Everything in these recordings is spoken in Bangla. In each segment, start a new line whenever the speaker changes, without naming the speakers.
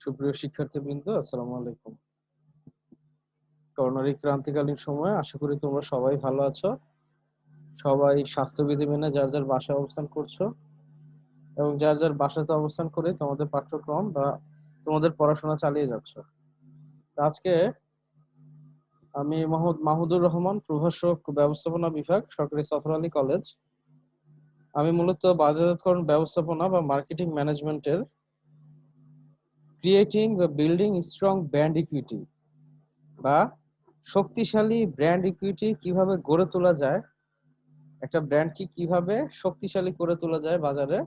সুপ্রিয় শিক্ষার্থীবৃন্দ, আসসালামু আলাইকুম। করোনার এই ক্রান্তিকালীন সময়ে আশা করি তোমরা সবাই ভালো আছো। সবাই স্বাস্থ্যবিধি মেনে যার যার বাসায় অবস্থান করছো এবং যার যার বাসাতে অবস্থান করে তোমাদের পাঠ্যক্রম বা তোমাদের পড়াশোনা চালিয়ে যাচ্ছ। তো আজকে আমি মোহাম্মদ মাহমুদুর রহমান, প্রভাষক ব্যবস্থাপনা বিভাগ, সরকারি সফর আলী কলেজ। আমি মূলত বাজারজাতকরণ ব্যবস্থাপনা বা মার্কেটিং ম্যানেজমেন্টের ক্রিয়েটিং বা বিল্ডিং স্ট্রং ব্র্যান্ড ইকুইটি বা শক্তিশালী ব্র্যান্ড ইকুইটি কিভাবে গড়ে তোলা যায়, একটা ব্র্যান্ডকে কিভাবে শক্তিশালী করে তোলা যায় বাজারে,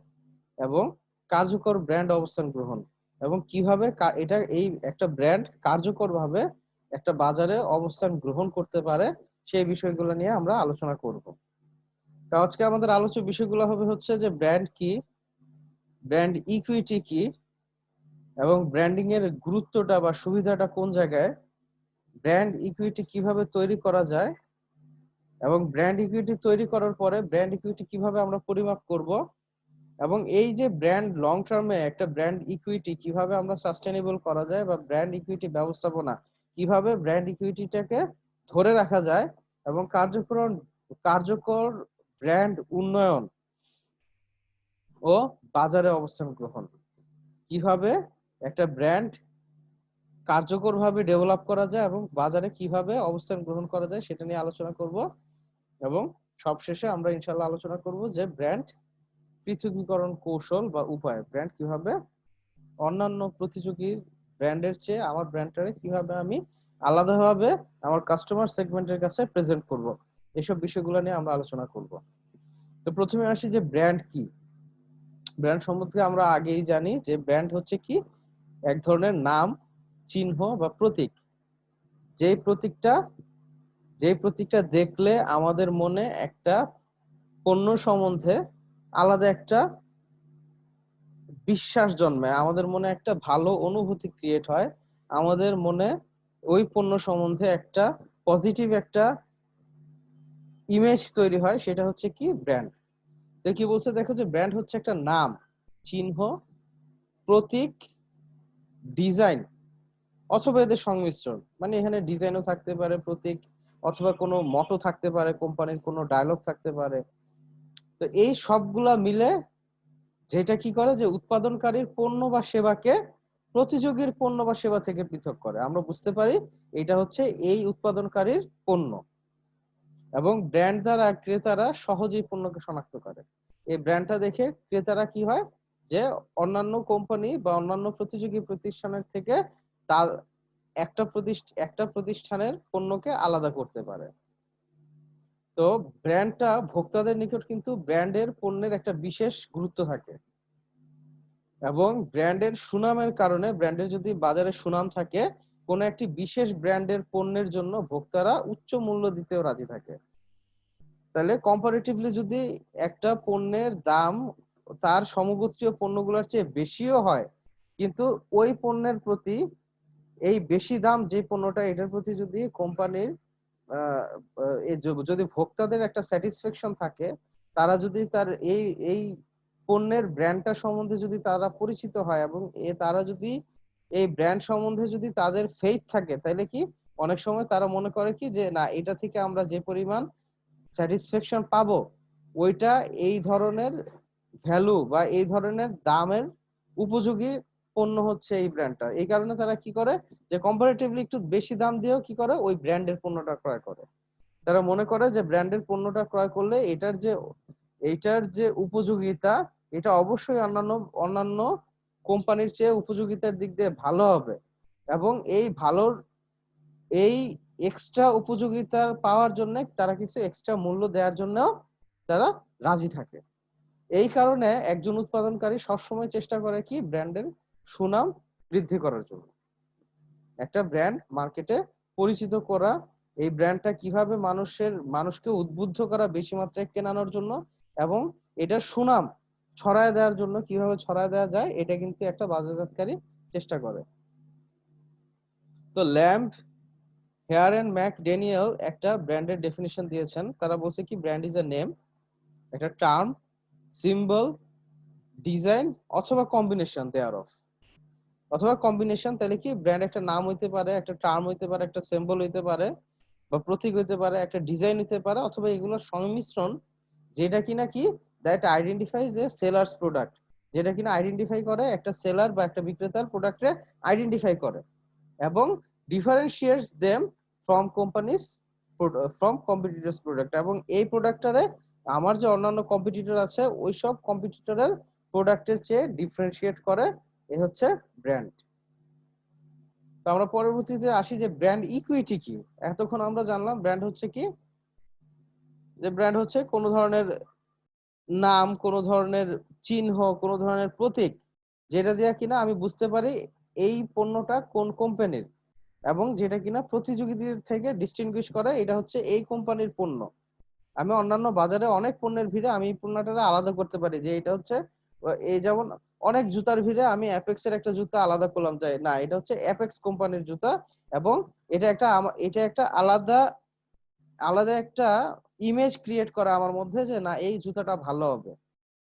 এবং কার্যকর ব্র্যান্ড অবস্থান গ্রহণ, এবং কিভাবে এটা এই একটা ব্র্যান্ড কার্যকরভাবে একটা বাজারে অবস্থান গ্রহণ করতে পারে, সেই বিষয়গুলো নিয়ে আমরা আলোচনা করব। তো আজকে আমাদের আলোচ্য বিষয়গুলো হবে হচ্ছে যে ব্র্যান্ড কি, ব্র্যান্ড ইকুইটি কি, এবং ব্র্যান্ডিং এর গুরুত্বটা বা সুবিধাটা কোন জায়গায়, ব্র্যান্ড ইকুইটি কিভাবে তৈরি করা যায়, এবং ব্র্যান্ড ইকুইটি তৈরি করার পরে ব্র্যান্ড ইকুইটি কিভাবে আমরা পরিমাপ করব, এবং এই যে ব্র্যান্ড লং টার্মে একটা ব্র্যান্ড ইকুইটি কিভাবে আমরা সাস্টেনেবল করা যায়, বা ব্র্যান্ড ইকুইটি ব্যবস্থাপনা কিভাবে ব্র্যান্ড ইকুইটিটাকে ধরে রাখা যায়, এবং কার্যকর ব্র্যান্ড উন্নয়ন ও বাজারে অবস্থান গ্রহণ, কিভাবে একটা ব্র্যান্ড কার্যকরভাবে ডেভেলপ করা যায় এবং বাজারে কিভাবে অবস্থান গ্রহণ করা যায়, সেটা নিয়ে আলোচনা করব। এবং সবশেষে আমরা ইনশাআল্লাহ আলোচনা করব যে ব্র্যান্ড পৃথকীকরণ কৌশল বা উপায়, ব্র্যান্ড কিভাবে অন্যান্য প্রতিযোগী ব্র্যান্ডের চেয়ে আমার ব্র্যান্ডটারে কিভাবে আমি আলাদাভাবে আমার কাস্টমার সেগমেন্টের কাছে প্রেজেন্ট করব, এসব বিষয়গুলো নিয়ে আমরা আলোচনা করব। তো প্রথমে আসি যে ব্র্যান্ড কি। ব্র্যান্ড সম্বন্ধে আমরা আগেই জানি যে ব্র্যান্ড হচ্ছে কি, এক ধরনের নাম, চিহ্ন বা প্রতীক, যেই প্রতীকটা যেই প্রতীকটা দেখলে আমাদের মনে একটা পণ্য সম্বন্ধে আলাদা একটা বিশ্বাস জন্মায়, আমাদের মনে একটা ভালো অনুভূতি ক্রিয়েট হয়, আমাদের মনে ওই পণ্য সম্বন্ধে একটা পজিটিভ একটা ইমেজ তৈরি হয়, সেটা হচ্ছে কি ব্র্যান্ড। তো কি বলছে দেখো, যে ব্র্যান্ড হচ্ছে একটা নাম, চিহ্ন, প্রতীক, ডিজাইন অথবা এদের সংমিশ্রণ। মানে এখানে ডিজাইনও থাকতে পারে, প্রতীক, অথবা কোনো মটো থাকতে পারে, কোম্পানির কোনো ডায়লগ থাকতে পারে। তো এই সবগুলা মিলে যেটা কি করে, যে উৎপাদনকারীর পণ্য বা সেবাকে প্রতিযোগীর পণ্য বা সেবা থেকে পৃথক করে। আমরা বুঝতে পারি এটা হচ্ছে এই উৎপাদনকারীর পণ্য, এবং ব্র্যান্ড দ্বারা ক্রেতারা সহজেই পণ্যকে শনাক্ত করে। এই ব্র্যান্ডটা দেখে ক্রেতারা কি হয়, যে অন্যান্য কোম্পানি বা অন্যান্য প্রতিযোগী প্রতিষ্ঠানের থেকে তার একটা প্রতিষ্ঠানের পণ্যকে আলাদা করতে পারে। তো ব্র্যান্ডটা ভোক্তাদের নিকট কিন্তু ব্র্যান্ডের পণ্যের একটা বিশেষ গুরুত্ব থাকে, এবং ব্র্যান্ডের সুনামের কারণে, ব্র্যান্ডের যদি বাজারে সুনাম থাকে, কোন একটি বিশেষ ব্র্যান্ডের পণ্যের জন্য ভোক্তারা উচ্চ মূল্য দিতেও রাজি থাকে। তাহলে কম্পারেটিভলি যদি একটা পণ্যের দাম তার সমগোত্রীয় পণ্যগুলোর চেয়ে বেশিও হয়, কিন্তু ওই পণ্যের প্রতি, এই বেশি দাম যে পণ্যটা, এটার প্রতি যদি কোম্পানির যদি ভোক্তাদের একটা স্যাটিসফ্যাকশন থাকে, তারা যদি তার এই এই পণ্যের ব্র্যান্ডটা সম্বন্ধে যদি তারা পরিচিত হয়, এবং তারা যদি এই ব্র্যান্ড সম্বন্ধে যদি তাদের ফেইথ থাকে, তাহলে কি অনেক সময় তারা মনে করে কি, যে না, এটা থেকে আমরা যে পরিমাণ স্যাটিসফ্যাকশন পাবো, ওইটা এই ধরনের ভ্যালু বা এই ধরনের দামের উপযোগী পণ্য হচ্ছে এই ব্র্যান্ডটা। এই কারণে তারা কি করে, যে কম্পারেটিভলি একটু বেশি দাম দিয়েও কি করে, ওই ব্র্যান্ডের পণ্যটা ক্রয় করে। তারা মনে করে যে ব্র্যান্ডের পণ্যটা ক্রয় করলে এইটার যে উপযোগিতা, এটা অবশ্যই অন্যান্য অন্যান্য কোম্পানির চেয়ে উপযোগিতার দিক দিয়ে ভালো হবে, এবং এই এক্সট্রা উপযোগিতা পাওয়ার জন্য তারা কিছু এক্সট্রা মূল্য দেওয়ার জন্য তারা রাজি থাকে। এই কারণে একজন উৎপাদনকারী সবসময় চেষ্টা করে কি, ব্র্যান্ডের সুনাম বৃদ্ধি করার জন্য, একটা ব্র্যান্ড মার্কেটে পরিচিত করা, এই ব্র্যান্ডটা কিভাবে মানুষকে উদ্বুদ্ধ করা বেশি মাত্রায় কেনানোর জন্য, এবং এটার সুনাম ছড়ায় দেওয়ার জন্য কিভাবে ছড়ায় দেওয়া যায়, এটা কিন্তু একটা বাজারজাতকারী চেষ্টা করে। তো Lamb, Hair and McDaniel একটা ব্র্যান্ডের ডেফিনিশন দিয়েছেন। তারা বলছে কি, ব্র্যান্ড ইজ আ নেম, একটা টার্ম, সিম্বল, ডিজাইন অথবা কম্বিনেশন দেয়ার অফ, অথবা কম্বিনেশন, তাহলে কি ব্র্যান্ড একটা নাম হইতে পারে, একটা টার্ম হইতে পারে, একটা সিম্বল হইতে পারে, বা প্রতীক হইতে পারে, একটা ডিজাইন হইতে পারে, অথবা এগুলোর সংমিশ্রণ, যেটা কিনা কি that identifies a seller's product, যেটা কিনা আইডেন্টিফাই করে একটা সেলার বা একটা বিক্রেতার প্রোডাক্টে আইডেন্টিফাই করে, এবং differentiates them from companies from competitors product, এবং এই প্রোডাক্টটারে আমার যে অন্যান্য কম্পিটিটর আছে ওইসব কম্পিটিটরের প্রোডাক্টের চেয়ে ডিফারেন্সিয়েট করে। এ হচ্ছে ব্র্যান্ড। তো আমরা পরবর্তীতে আসি যে ব্র্যান্ড ইকুইটি কি। এতক্ষণ আমরা জানলাম ব্র্যান্ড হচ্ছে কি, যে ব্র্যান্ড হচ্ছে কোনো ধরনের নাম, কোনো ধরনের চিহ্ন, কোনো ধরনের প্রতীক, যেটা দিয়ে কিনা আমি বুঝতে পারি এই পণ্যটা কোন কোম্পানির, এবং যেটা কিনা প্রতিযোগীদের থেকে ডিস্টিংগুইশ করে এটা হচ্ছে এই কোম্পানির পণ্য। আমি অন্যান্য বাজারে অনেক পণ্যের ভিড়ে আমি এই পণ্যটা আলাদা করতে পারি যে এটা হচ্ছে এই, যেমন অনেক জুতার ভিড়ে আমি অ্যাপেক্স এর একটা জুতা আলাদা করলাম যে না এটা হচ্ছে অ্যাপেক্স কোম্পানির জুতা, এবং এটা একটা আলাদা আলাদা একটা ইমেজ ক্রিয়েট করা আমার মধ্যে যে না এই জুতাটা ভালো হবে।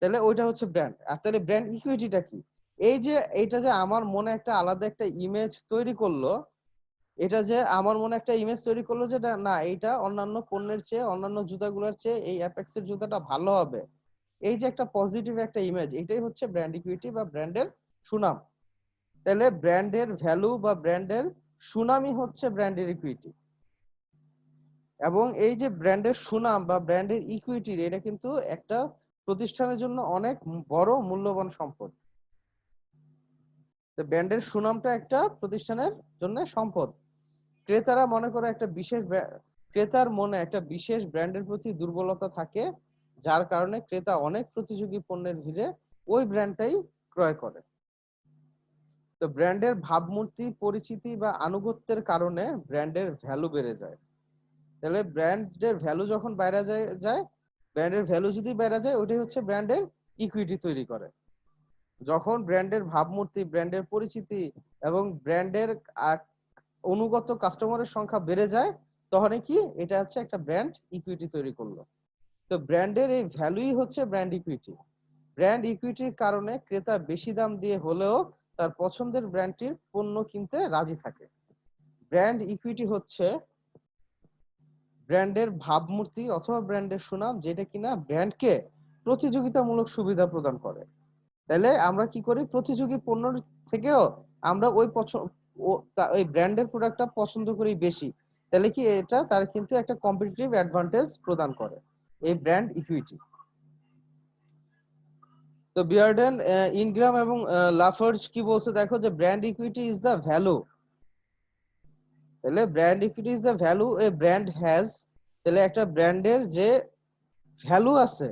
তাহলে ওইটা হচ্ছে ব্র্যান্ড। আর তাহলে ব্র্যান্ড ইকুইটিটা কি? এই যে এটা যে আমার মনে একটা আলাদা একটা ইমেজ তৈরি করলো, এটা যে আমার মনে একটা ইমেজ তৈরি করলো যে না এইটা অন্যান্য পণ্যের চেয়ে, অন্যান্য জুতাগুলোর চেয়ে এই অ্যাপেক্স এর জুতাটা ভালো হবে, এই যে একটা পজিটিভ একটা ইমেজ, এটাই হচ্ছে ব্র্যান্ড ইকুইটি বা ব্র্যান্ডের সুনাম। তাহলে ব্র্যান্ডের ভ্যালু বা ব্র্যান্ডের সুনামই হচ্ছে ব্র্যান্ডের ইকুইটি। এবং এই যে ব্র্যান্ডের সুনাম বা ব্র্যান্ডের ইকুইটি, এটা কিন্তু একটা প্রতিষ্ঠানের জন্য অনেক বড় মূল্যবান সম্পদ। তো ব্র্যান্ডের সুনামটা একটা প্রতিষ্ঠানের জন্য সম্পদ। ক্রেতারা মনে করে ক্রেতার মনে একটা বিশেষ ব্র্যান্ডের প্রতি দুর্বলতা থাকে, যার কারণে ক্রেতা অনেক প্রতিযোগী পণ্যের ভিড়ে ওই ব্র্যান্ডটাই ক্রয় করে। তো ব্র্যান্ডের ভাবমূর্তি, পরিচিতি বা আনুগত্যের কারণে ব্র্যান্ডের ভ্যালু বেড়ে যায়। তাহলে ব্র্যান্ডের ভ্যালু যখন বাইরে যায়, ব্র্যান্ডের ভ্যালু যদি বেড়ে যায় ওইটাই হচ্ছে ব্র্যান্ডের ইকুইটি তৈরি করে। যখন ব্র্যান্ডের ভাবমূর্তি, ব্র্যান্ডের পরিচিতি এবং ব্র্যান্ডের অনুগত কাস্টমারের সংখ্যা বেড়ে যায়, তখন কি এটা হচ্ছে একটা ব্র্যান্ড ইকুইটি তৈরি করলো। তো ব্র্যান্ডের এই ভ্যালুই হচ্ছে ব্র্যান্ড ইকুইটি। ব্র্যান্ড ইকুইটির কারণে ক্রেতা বেশি দাম দিয়ে হলেও তার পছন্দের ব্র্যান্ডটির পণ্য কিনতে রাজি থাকে। ব্র্যান্ড ইকুইটি হচ্ছে ব্র্যান্ডের ভাবমূর্তি অথবা ব্র্যান্ডের সুনাম, যেটা কিনা ব্র্যান্ডকে প্রতিযোগিতামূলক সুবিধা প্রদান করে। তাহলে আমরা কি করি, প্রতিযোগী পণ্যের থেকেও আমরা ওই ব্র্যান্ডের প্রোডাক্টটা পছন্দ করি বেশি। তাহলে কি এটা তার কিন্তু একটা কম্পিটিটিভ অ্যাডভান্টেজ প্রদান করে এই ব্র্যান্ড ইকুইটি। তো বিয়ার্ডেন, ইনগ্রাম এবং লাফার্জ কি বলছে দেখো, যে brand equity is the value. তাহলে brand equity is the value a brand has. তাহলে একটা ব্র্যান্ডের যে ভ্যালু আছে,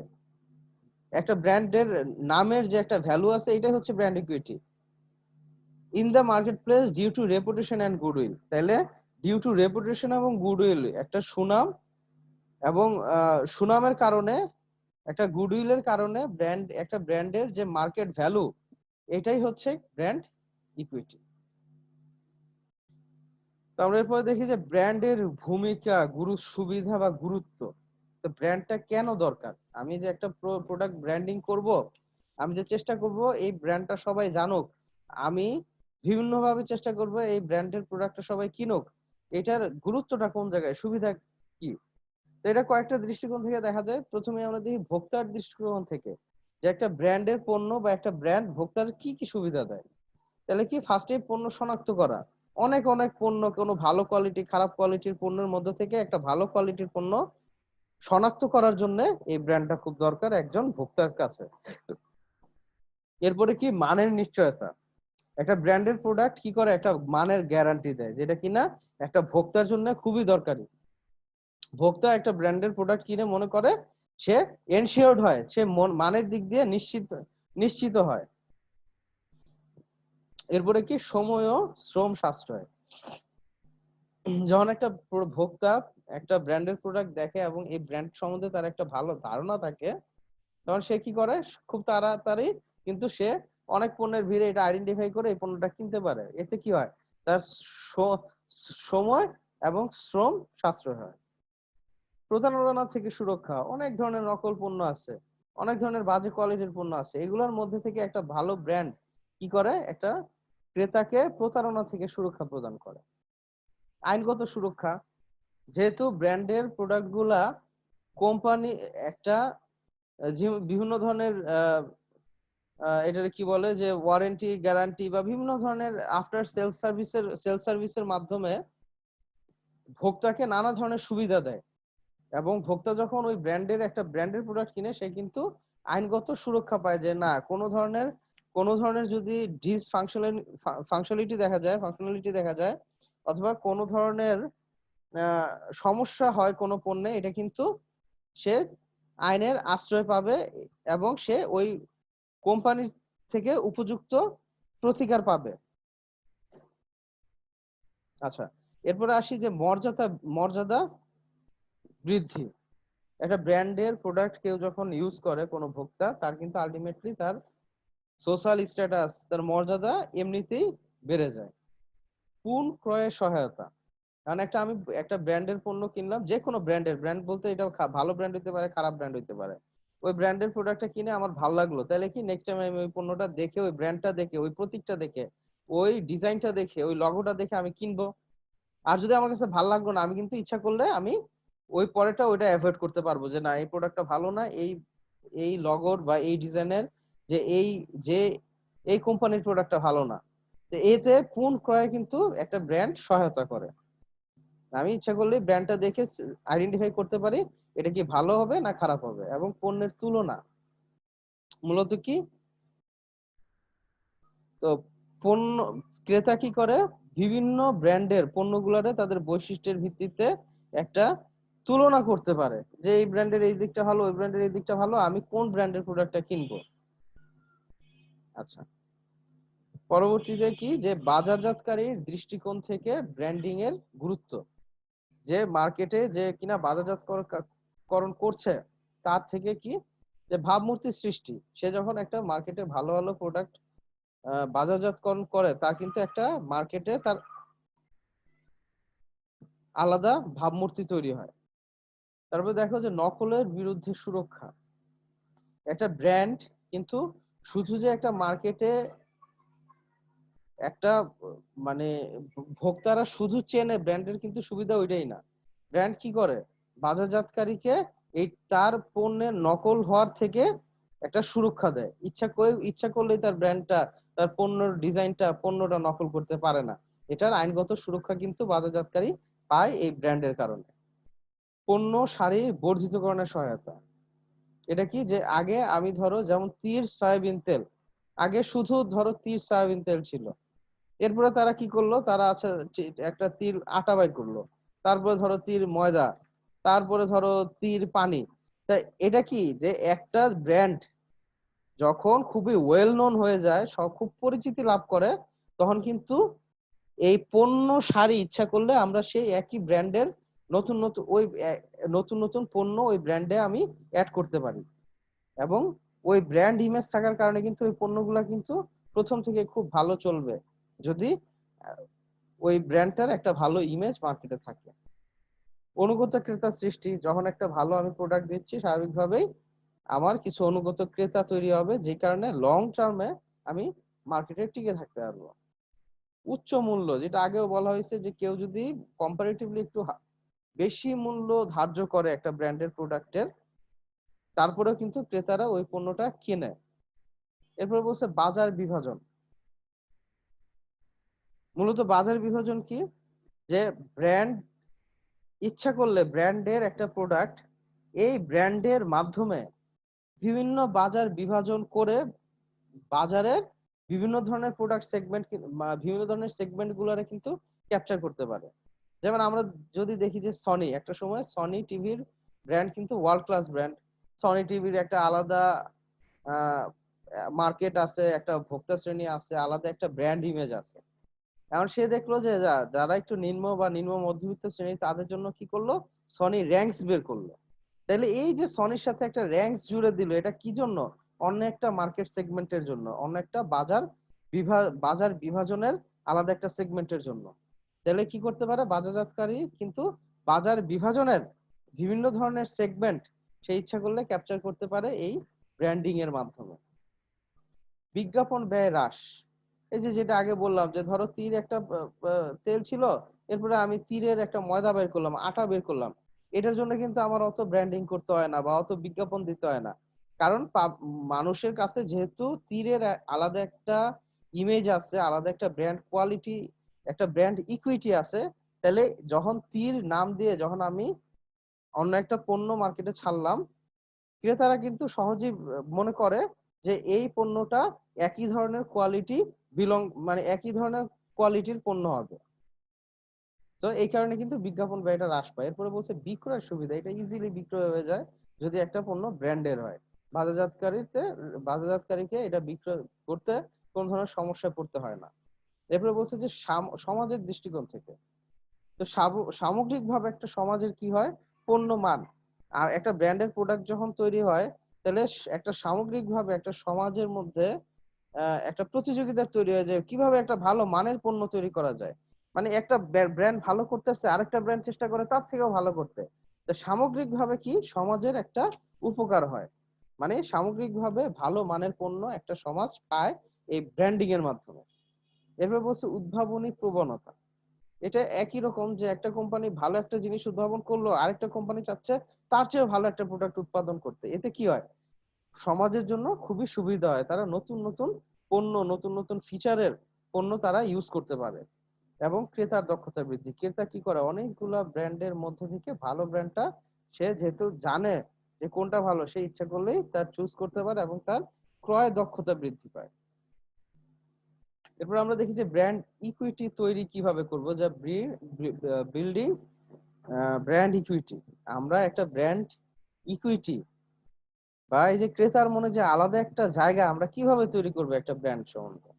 একটা ব্র্যান্ডের নামের যে একটা ভ্যালু আছে, এটাই হচ্ছে brand equity in the market place due to reputation and goodwill. তাহলে ডিউ টু রেপুটেশন এবং গুডউইল, একটা সুনাম এবং সুনামের কারণে, একটা গুডউইলের কারণে একটা ব্র্যান্ডের যে মার্কেট ভ্যালু, এটাই হচ্ছে ব্র্যান্ড ইকুইটি। তো আমরা এরপরে দেখি যে ব্র্যান্ডের ভূমিকা, সুবিধা বা গুরুত্ব। তো ব্র্যান্ডটা কেন দরকার? আমি যে একটা প্রোডাক্ট ব্র্যান্ডিং করব, আমি যে চেষ্টা করব এই ব্র্যান্ডটা সবাই জানুক, আমি বিভিন্নভাবে চেষ্টা করব এই ব্র্যান্ডের প্রোডাক্টটা সবাই কিনুক, এটার গুরুত্বটা কোন জায়গায়, সুবিধা কি? তো এটা কয়েকটা দৃষ্টিকোণ থেকে দেখা যায়। প্রথমে আমরা দেখি ভোক্তার দৃষ্টিকোণ থেকে, যে একটা ব্র্যান্ডের পণ্য বা একটা ব্র্যান্ড ভোক্তার কি কি সুবিধা দেয়। তাহলে কি ফার্স্টে পণ্য শনাক্ত করা। অনেক অনেক পণ্য, কোনো ভালো কোয়ালিটি খারাপ কোয়ালিটির পণ্যের মধ্যে থেকে একটা ভালো কোয়ালিটির পণ্য শনাক্ত করার জন্য এই ব্র্যান্ডটা খুব দরকার একজন ভোক্তার কাছে। এরপরে কি মানের নিশ্চয়তা। একটা ব্র্যান্ডের প্রোডাক্ট কি করে, একটা মানের গ্যারান্টি দেয়, যেটা কিনা একটা ভোক্তার জন্য খুবই দরকারি। ভোক্তা একটা ব্র্যান্ডের প্রোডাক্ট কিনে মনে করে সে এনশিওরড হয়, সে মানের দিক দিয়ে নিশ্চিত হয়। এরপরে কি সময় ও শ্রম সাশ্রয়। যখন একটা ভোক্তা একটা ব্র্যান্ডের প্রোডাক্ট দেখে এবং এই ব্র্যান্ড সম্বন্ধে তার একটা ভালো ধারণা থাকে, তখন সে কি করে, খুব তাড়াতাড়ি কিন্তু সে অনেক পণ্যের ভিড়ে এটা আইডেন্টিফাই করে এই পণ্যটা কিনতে পারে। এতে কি হয়, তার সময় এবং শ্রম সাশ্রয় হয়। প্রতারণা থেকে সুরক্ষা। অনেক ধরনের নকল পণ্য আছে, অনেক ধরনের বাজে কোয়ালিটির পণ্য আছে, এগুলোর মধ্যে থেকে একটা ভালো ব্র্যান্ড কি করে, একটা ক্রেতাকে প্রতারণা থেকে সুরক্ষা প্রদান করে। আইনগত সুরক্ষা, যেহেতু ব্র্যান্ডের প্রোডাক্ট গুলা কোম্পানি একটা বিভিন্ন ধরনের এটাকে কি বলে যে ওয়ারেন্টি গ্যারান্টি বা বিভিন্ন ধরনের আফটার সেলস সার্ভিসের মাধ্যমে ভোক্তাকে নানা ধরনের সুবিধা দেয়, এবং ভোক্তা যখন ওই ব্র্যান্ডের প্রোডাক্ট কিনে সে কিন্তু আইনগত সুরক্ষা পায় যে না কোনো ধরনের যদি ফাংশনালিটি দেখা যায় অথবা কোনো ধরনের সমস্যা হয় কোনো পণ্যে, এটা কিন্তু সে আইনের আশ্রয় পাবে এবং সে ওই কোম্পানির থেকে উপযুক্ত প্রতিকার পাবে। আচ্ছা, এরপরে আসি যে মর্যাদা বৃদ্ধি। একটা ব্র্যান্ডের প্রোডাক্ট কেউ যখন ইউজ করে কোনো ভোক্তা, তার কিন্তু আলটিমেটলি তার সোশ্যাল স্ট্যাটাস, তার মর্যাদা এমনিতেই বেড়ে যায়। পুন ক্রয়ের সহায়তা, কারণ আমি একটা ব্র্যান্ডের পণ্য কিনলাম, যে কোনো ব্র্যান্ড বলতে এটা ভালো ব্র্যান্ড হইতে পারে, খারাপ ব্র্যান্ড হইতে পারে। ওই ব্র্যান্ডের প্রোডাক্টটা কিনে আমার ভালো লাগলো, তাহলে কি নেক্সট টাইম আমি ওই পণ্যটা দেখে, ওই ব্র্যান্ডটা দেখে, ওই প্রতীকটা দেখে, ওই ডিজাইনটা দেখে, ওই লগোটা দেখে আমি কিনবো। আর যদি আমার কাছে ভালো লাগলো না, আমি কিন্তু ইচ্ছা করলে আমি ওই পরেরটা ওইটা অ্যাভয়েড করতে পারবো যে না, এই প্রোডাক্টটা ভালো না, এই এই লগোর বা এই ডিজাইনের যে যে এই কোম্পানির প্রোডাক্টটা ভালো না। তো এতে পুন ক্রয়ে কিন্তু একটা ব্র্যান্ড সহায়তা করে। আমি ইচ্ছা করলে ব্র্যান্ডটা দেখে আইডেন্টিফাই করতে পারি এটা কি ভালো হবে না খারাপ হবে। এবং পণ্যের তুলনা মূলত কি, তো পণ্য ক্রেতা কি করে, বিভিন্ন ব্র্যান্ডের পণ্যগুলোরে তাদের বৈশিষ্ট্যের ভিত্তিতে একটা তুলনা করতে পারে যে এই ব্র্যান্ডের এই দিকটা ভালো, ওই ব্র্যান্ডের এই দিকটা ভালো, আমি কোন ব্র্যান্ডের প্রোডাক্টটা কিনবো। আচ্ছা, পরবর্তীতে কি, যে বাজারজাতকারীর দৃষ্টিকোণ থেকে ব্র্যান্ডিং এর গুরুত্ব। যে মার্কেটে যে কিনা বাজারজাতকরণ করছে, তার থেকে কি, যে ভাবমূর্তির সৃষ্টি। সে যখন একটা মার্কেটে ভালো ভালো প্রোডাক্ট বাজারজাতকরণ করে, তার কিন্তু একটা মার্কেটে তার আলাদা ভাবমূর্তি তৈরি হয়। তারপর দেখো যে নকলের বিরুদ্ধে সুরক্ষা। একটা ব্র্যান্ড কিন্তু শুধু যে একটা মার্কেটে একটা মানে ভোক্তারা শুধু চেনে ব্র্যান্ডের, কিন্তু সুবিধা ওইটাই না। ব্র্যান্ড কি করে, বাজারজাতকারীকে এই তার পণ্যের নকল হওয়ার থেকে একটা সুরক্ষা দেয়। ইচ্ছা করলেই তার ব্র্যান্ডটা, তার পণ্যের ডিজাইনটা, পণ্যটা নকল করতে পারে না। এটার আইনগত সুরক্ষা কিন্তু বাজারজাতকারী পায় এই ব্র্যান্ডের কারণে। পণ্য সারি বর্ধিতকরণের সহায়তা। এটা কি, যে আগে আমি ধরো যেমন তীর সয়াবিন তেল, আগে শুধু ধরো তীর সয়াবিন তেল ছিল, এরপরে তারা কি করলো, তারা আচ্ছা একটা তীর আটা বাই করলো, তারপরে ধরো তীর ময়দা, তারপরে ধরো তীর পানি। তাই এটা কি, যে একটা ব্র্যান্ড যখন খুবই ওয়েল নোন হয়ে যায়, সব খুব পরিচিতি লাভ করে, তখন কিন্তু এই পণ্য সারি ইচ্ছা করলে আমরা সেই একই ব্র্যান্ডের নতুন নতুন পণ্য ওই ব্র্যান্ডে আমি অ্যাড করতে পারি। এবং ওই ব্র্যান্ড ইমেজ থাকার কারণে কিন্তু ওই পণ্যগুলা কিন্তু প্রথম থেকে খুব ভালো চলবে, যদি আহ, ওই ব্র্যান্ডটার একটা ভালো ইমেজ মার্কেটে থাকে। অনুগত ক্রেতা সৃষ্টি, যখন একটা ভালো আমি প্রোডাক্ট দিচ্ছি, স্বাভাবিকভাবেই আমার কিছু অনুগত ক্রেতা তৈরি হবে, যে কারণে লং টার্মে আমি মার্কেটে টিকে থাকতে পারবো। উচ্চ মূল্য, যেটা আগেও বলা হয়েছে যে কেউ যদি কম্পারেটিভলি একটু বেশি মূল্য ধার্য করে একটা ব্র্যান্ডের প্রোডাক্টের, তারপরেও কিন্তু ক্রেতারা ওই পণ্যটা কেনে। এরপর বলছে বাজার বিভাজন। মূলত বাজার বিভাজন কি, যে ব্র্যান্ড ইচ্ছা করলে ব্র্যান্ডের একটা প্রোডাক্ট এই ব্র্যান্ডের মাধ্যমে বিভিন্ন বাজার বিভাজন করে বাজারের বিভিন্ন ধরনের প্রোডাক্ট সেগমেন্ট, বিভিন্ন ধরনের সেগমেন্ট গুলারে কিন্তু ক্যাপচার করতে পারে। যেমন আমরা যদি দেখি যে সনি, একটা সময় সনি টিভির ব্র্যান্ড কিন্তু ওয়ার্ল্ড ক্লাস ব্র্যান্ড। সনি টিভির একটা আলাদা মার্কেট আছে, একটা ভোক্তা শ্রেণী আছে, আলাদা একটা ব্র্যান্ড ইমেজ আছে। এখন সে দেখলো যে যারা একটু নিম্ন বা নিম্ন মধ্যবিত্ত শ্রেণী, তাদের জন্য কি করলো, সনি র্যাঙ্কস বের করলো। তাহলে এই যে সনির সাথে একটা র্যাঙ্কস জুড়ে দিল, এটা কি জন্য, অন্য একটা মার্কেট সেগমেন্টের জন্য, অন্য একটা বাজার বিভাজনের আলাদা একটা সেগমেন্টের জন্য। তাহলে কি করতে পারে বাজারজাতকারী, কিন্তু বাজার বিভাজনের বিভিন্ন ধরনের সেগমেন্ট সে ইচ্ছা করলে ক্যাপচার করতে পারে এই ব্র্যান্ডিং এর মাধ্যমে। বিজ্ঞাপন ব্যয় হ্রাস। এই যে যেটা আগে বললাম যে ধরো তীর একটা তেল ছিল, এরপরে আমি তীরের একটা ময়দা বের করলাম, আটা বের করলাম, এটার জন্য কিন্তু আমার অত ব্র্যান্ডিং করতে হয় না বা অত বিজ্ঞাপন দিতে হয় না। কারণ মানুষের কাছে যেহেতু তীরের আলাদা একটা ইমেজ আছে, আলাদা একটা ব্র্যান্ড কোয়ালিটি, একটা ব্র্যান্ড ইকুইটি আছে, তাহলে যখন তীর নাম দিয়ে যখন আমি অন্য একটা পণ্য মার্কেটে ছাড়লাম, ক্রেতারা কিন্তু সহজেই মনে করে যে এই পণ্যটা একই ধরনের কোয়ালিটি মানে একই ধরনের কোয়ালিটির পণ্য হবে। তো এই কারণে কিন্তু বিজ্ঞাপন ব্যয়টা হ্রাস পায়। এরপরে বলছে বিক্রয়ের সুবিধা, এটা ইজিলি বিক্রয় হয়ে যায় যদি একটা পণ্য ব্র্যান্ডের হয়। বাজারজাতকারীতে বাজারজাতকারীকে এটা বিক্রয় করতে কোন ধরনের সমস্যায় পড়তে হয় না। এরপরে বলছে যে সমাজের দৃষ্টিকোণ থেকে, তো সামগ্রিকভাবে একটা সমাজের কি হয়, পণ্য মান, আর একটা ব্র্যান্ডের প্রোডাক্ট যখন তৈরি হয়, তাহলে একটা সামগ্রিকভাবে একটা সমাজের মধ্যে একটা প্রতিযোগিতা তৈরি হয়ে যায় কিভাবে একটা ভালো মানের পণ্য তৈরি করা যায়। মানে একটা ব্র্যান্ড ভালো করতেছে, আরেকটা ব্র্যান্ড চেষ্টা করে তার থেকেও ভালো করতে। তো সামগ্রিকভাবে কি সমাজের একটা উপকার হয়, মানে সামগ্রিকভাবে ভালো মানের পণ্য একটা সমাজ পায় এই ব্র্যান্ডিং এর মাধ্যমে। এরপর বলছে উদ্ভাবনী প্রবণতা, এটা একই রকম যে একটা কোম্পানি ভালো একটা জিনিস উদ্ভাবন করলো, আরেকটা কোম্পানি চাচ্ছে তার চেয়েও ভালো একটা প্রোডাক্ট উৎপাদন করতে। এতে কি হয়, সমাজের জন্য খুবই সুবিধা হয়, তারা নতুন নতুন পণ্য, নতুন নতুন ফিচারের পণ্য তারা ইউজ করতে পারে। এবং ক্রেতার দক্ষতা বৃদ্ধি, ক্রেতা কি করে অনেকগুলা ব্র্যান্ডের মধ্যে থেকে ভালো ব্র্যান্ডটা সে যেহেতু জানে যে কোনটা ভালো, সে ইচ্ছা করলেই তার চুজ করতে পারে এবং তার ক্রয় দক্ষতা বৃদ্ধি পায়। এরপর আমরা দেখি যে ব্র্যান্ড ইকুইটি তৈরি কিভাবে করব, যা বিল্ডিং ব্র্যান্ড ইকুইটি। আমরা একটা ব্র্যান্ড ইকুইটি বা এই যে ক্রেতার মনে যে আলাদা একটা জায়গা আমরা কিভাবে তৈরি করবো একটা ব্র্যান্ড সম্বন্ধে।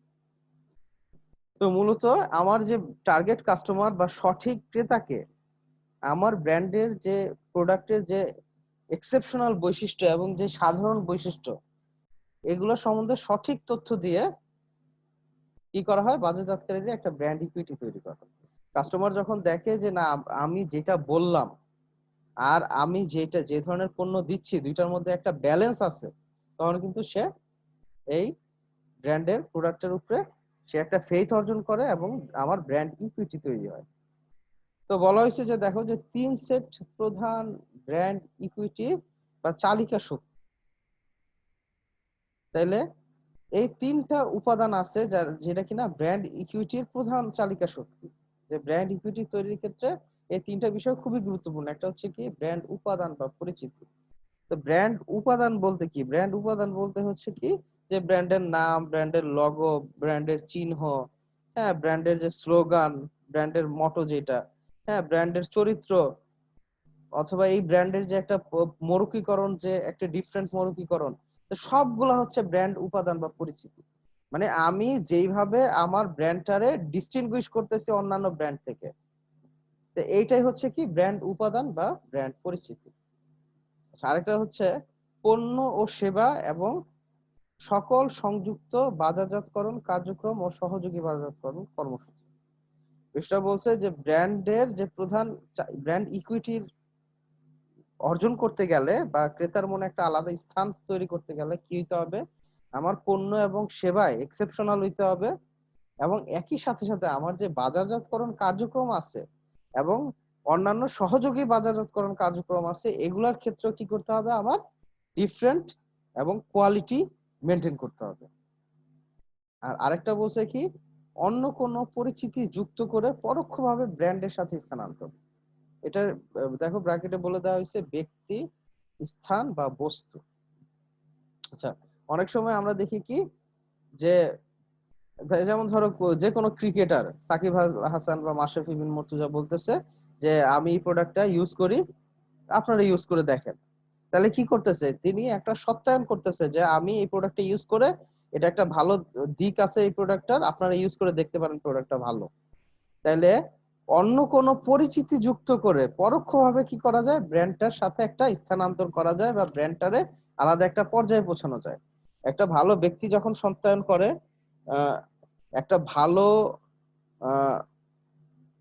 তো মূলত আমার যে টার্গেট কাস্টমার বা সঠিক ক্রেতাকে আমার ব্র্যান্ডের যে প্রোডাক্টের যে এক্সেপশনাল বৈশিষ্ট্য এবং যে সাধারণ বৈশিষ্ট্য, এগুলো সম্বন্ধে সঠিক তথ্য দিয়ে কি করা হয়, বাজারজাতকারীরা একটা ব্র্যান্ড ইকুইটি তৈরি করে। কাস্টমার যখন দেখে যে না, আমি যেটা বললাম আর আমি যে ধরনের পণ্য দিচ্ছি দুইটার মধ্যে একটা ব্যালেন্স আছে, তখন কিন্তু সে এই ব্র্যান্ডের প্রোডাক্টের উপরে সে একটা ফেইথ অর্জন করে এবং আমার ব্র্যান্ড ইকুইটি তৈরি হয়। তো বলা হয়েছে যে দেখো যে 3 সেট প্রধান ব্র্যান্ড ইকুইটি বা চালিকা শক্তি। তাইলে এই 3টা উপাদান আছে যেটা কিনা ব্র্যান্ড ইকুইটির প্রধান চালিকা শক্তি। যে ব্র্যান্ড ইকুইটি তৈরির ক্ষেত্রে এই 3টা বিষয় খুবই গুরুত্বপূর্ণ। একটা হচ্ছে কি ব্র্যান্ড উপাদান বা পরিচিতি। তো ব্র্যান্ড উপাদান বলতে কি, ব্র্যান্ড উপাদান বলতে হচ্ছে কি যে ব্র্যান্ডের নাম, ব্র্যান্ডের লোগো, ব্র্যান্ডের চিহ্ন, হ্যাঁ ব্র্যান্ডের যে স্লোগান, ব্র্যান্ডের মটো যেটা, হ্যাঁ ব্র্যান্ডের চরিত্র, অথবা এই ব্র্যান্ডের যে একটা মরুকীকরণ, যে একটা ডিফারেন্ট মরুকীকরণ, তো সবগুলা হচ্ছে ব্র্যান্ড উপাদান বা পরিচিতি। মানে আমি যেইভাবে আমার ব্র্যান্ডটারে ডিস্টিংগুইশ করতেছি অন্যান্য ব্র্যান্ড থেকে, তো এইটাই হচ্ছে কি ব্র্যান্ড উপাদান বা ব্র্যান্ড পরিচিতি। আচ্ছা, আরেকটা হচ্ছে পণ্য ও সেবা এবং সকল সংযুক্ত বাজারজাতকরণ কার্যক্রম ও সহযোগী বাজারজাতকরণ কর্মসূচি। বিষয়টা বলছে যে ব্র্যান্ডের যে প্রধান ব্র্যান্ড ইকুইটির অর্জন করতে গেলে বা ক্রেতার মনে একটা আলাদা স্থান তৈরি করতে গেলে কি হইতে হবে, আমার পণ্য এবং সেবায় এক্সেপশনাল হইতে হবে, এবং একই সাথে সাথে আমার যে বাজারজাতকরণ কার্যক্রম আছে এবং অন্যান্য সহযোগী বাজারজাতকরণ কার্যক্রম আছে, এগুলার ক্ষেত্রেও কি করতে হবে, আমার ডিফারেন্ট এবং কোয়ালিটি মেনটেন করতে হবে। আর আরেকটা বলছে কি অন্য কোন পরিচিতি যুক্ত করে পরোক্ষভাবে ব্র্যান্ডের সাথে স্থানান্তর। এটা দেখো ব্র্যাকেটে বলে দেওয়া হয়েছে ব্যক্তি, স্থান বা বস্তু। আচ্ছা, অনেক সময় আমরা দেখি কি যে যেমন ধরো যে কোনো ক্রিকেটার সাকিব হাসান বা মাশরাফি বিন মুর্তজা বলতেছে যে আমি এই প্রোডাক্টটা ইউজ করি, আপনারা ইউজ করে দেখেন। তাহলে কি করতেছে, তিনি একটা সত্যায়ন করতেছে যে আমি এই প্রোডাক্টটা ইউজ করে, এটা একটা ভালো দিক আছে এই প্রোডাক্টটার, আপনারা ইউজ করে দেখতে পারেন প্রোডাক্টটা ভালো। তাহলে অন্য কোন পরিচিতি যুক্ত করে পরোক্ষভাবে কি করা যায়, ব্র্যান্ডটার সাথে একটা স্থানান্তর করা যায় বা ব্র্যান্ডটারে আলাদা একটা পর্যায়ে পৌঁছানো যায়। একটা ভালো ব্যক্তি যখন সত্যায়ন করে, আহ, একটা ভালো আহ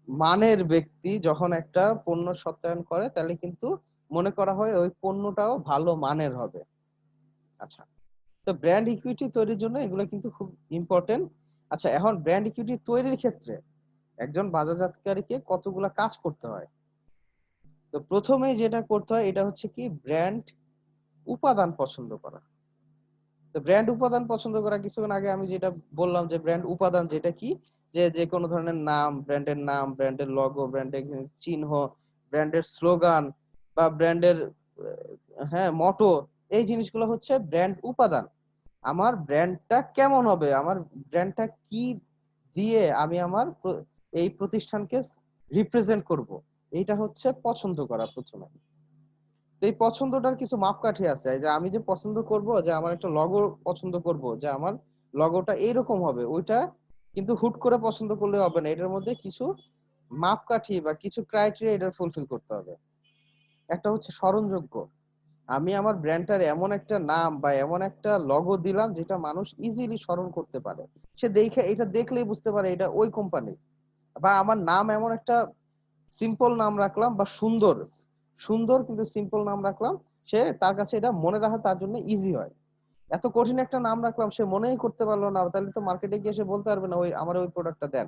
মানের ব্যক্তি যখন একটা পণ্য সত্যায়ন করে, তাহলে কিন্তু মনে করা হয় ওই পণ্যটাও ভালো মানের হবে। আচ্ছা, তো ব্র্যান্ড ইকুইটি তৈরির জন্য এগুলো কিন্তু খুব ইম্পর্টেন্ট। আচ্ছা, এখন ব্র্যান্ড ইকুইটি তৈরির ক্ষেত্রে একজন বাজারজাতকারীকে কতগুলা কাজ করতে হয়। তো প্রথমেই যেটা করতে হয় এটা হচ্ছে কি ব্র্যান্ড উপাদান পছন্দ করা। তো ব্র্যান্ড উপাদান পছন্দ করা, কিছুক্ষণ আগে আমি যেটা বললাম যে ব্র্যান্ড উপাদান যেটা কি, যে যে কোনো ধরনের নাম, ব্র্যান্ডের লগো, ব্র্যান্ডের চিহ্ন, ব্র্যান্ডের স্লোগান বা ব্র্যান্ডের হ্যাঁ মটো, এই জিনিসগুলো হচ্ছে ব্র্যান্ড উপাদান। আমার ব্র্যান্ডটা কেমন হবে, আমার ব্র্যান্ডটা কি দিয়ে আমি আমার এই প্রতিষ্ঠানকে রিপ্রেজেন্ট করব, এইটা হচ্ছে পছন্দ করা প্রথমে। তো এই পছন্দটার কিছু মাপকাঠি আছে, যে আমি যে পছন্দ করব যে আমার একটা লগো পছন্দ করব যে আমার লগোটা এইরকম হবে, ওইটা কিন্তু হুট করে পছন্দ করলে হবে না, এটার মধ্যে কিছু মাপকাঠি বা কিছু ক্রাইটেরিয়া এটা ফুলফিল করতে হবে। একটা হচ্ছে স্মরণযোগ্য, আমি আমার ব্র্যান্ডটার এমন একটা নাম বা এমন একটা লগো দিলাম যেটা মানুষ ইজিলি স্মরণ করতে পারে, সে দেখে এটা দেখলেই বুঝতে পারে এটা ওই কোম্পানি। বা আমার নাম এমন একটা সিম্পল নাম রাখলাম বা সুন্দর সুন্দর কিন্তু সিম্পল নাম রাখলাম, সে তার কাছে এটা মনে রাখা তার জন্য ইজি হয়। এত কঠিন একটা নাম রাখলাম, সে মনেই করতে পারলো না, তাহলে তো মার্কেটে গিয়ে সে বলতে পারবে না ওই আমার ওই প্রোডাক্টটা দেন।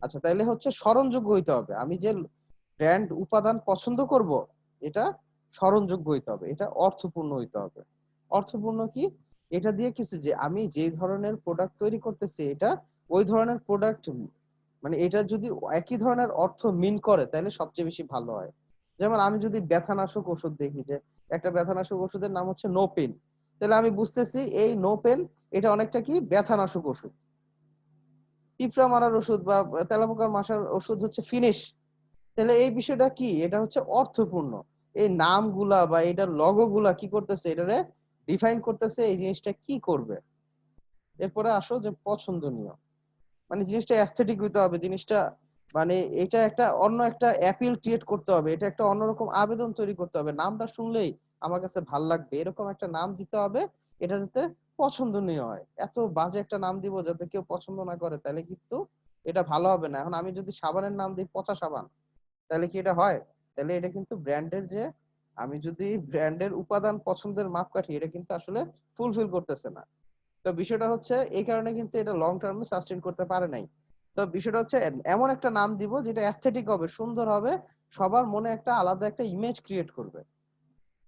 আচ্ছা, তাইলে হচ্ছে স্মরণযোগ্য হইতে হবে, আমি যে ব্র্যান্ড উপাদান পছন্দ করব এটা স্মরণযোগ্য হইতে হবে, এটা অর্থপূর্ণ হইতে হবে। অর্থপূর্ণ কি, এটা দিয়ে কিছু যে আমি যে ধরনের প্রোডাক্ট তৈরি করতেছি এটা ওই ধরনের প্রোডাক্ট, মানে এটা যদি একই ধরনের অর্থ মিন করে তাহলে সবচেয়ে বেশি ভালো হয়। যেমন আমি যদি ব্যথানাশক ওষুধ দেখি যে একটা ব্যথানাশক ওষুধের নাম হচ্ছে নো পেন, তাহলে আমি বুঝতেছি এই নো পেন এটা অনেকটা কি ব্যথানাশক ওষুধ। পিঁপড়া মারার ওষুধ বা তেলাপোকার মারার ওষুধ হচ্ছে ফিনিশ। তাহলে এই বিষয়টা কি, এটা হচ্ছে অর্থপূর্ণ। এই নামগুলা বা এটার লগো গুলা কি করতেছে, এটারে ডিফাইন করতেছে এই জিনিসটা কি করবে। এরপরে আসো যে পছন্দনীয়, মানে জিনিসটা অ্যাস্থেটিক হইতে হবে, জিনিসটা মানে এটা একটা অন্য একটা অ্যাপিল ক্রিয়েট করতে হবে, এটা একটা অন্যরকম আবেদন তৈরি করতে হবে, নামটা শুনলেই আমার কাছে ভাল লাগবে এরকম একটা নাম দিতে হবে, এটা যাতে পছন্দনীয় হয়। এত বাজে একটা নাম দিব যাতে কেউ পছন্দ না করে, তাহলে কিন্তু এটা ভালো হবে না। এখন আমি যদি সাবানের নাম দিই পচা সাবান, তাহলে কি এটা হয়? তাহলে এটা কিন্তু ব্র্যান্ডের যে, আমি যদি ব্র্যান্ডের উপাদান পছন্দের মাপকাঠি এটা কিন্তু আসলে ফুলফিল করতেছে না। তো বিষয়টা হচ্ছে এই কারণে কিন্তু এটা লং টার্মে সাস্টেইন করতে পারে নাই। তো বিষয়টা হচ্ছে এমন একটা নাম দিব যেটা অ্যাস্থেটিক হবে, সুন্দর হবে, সবার মনে একটা আলাদা একটা ইমেজ ক্রিয়েট করবে।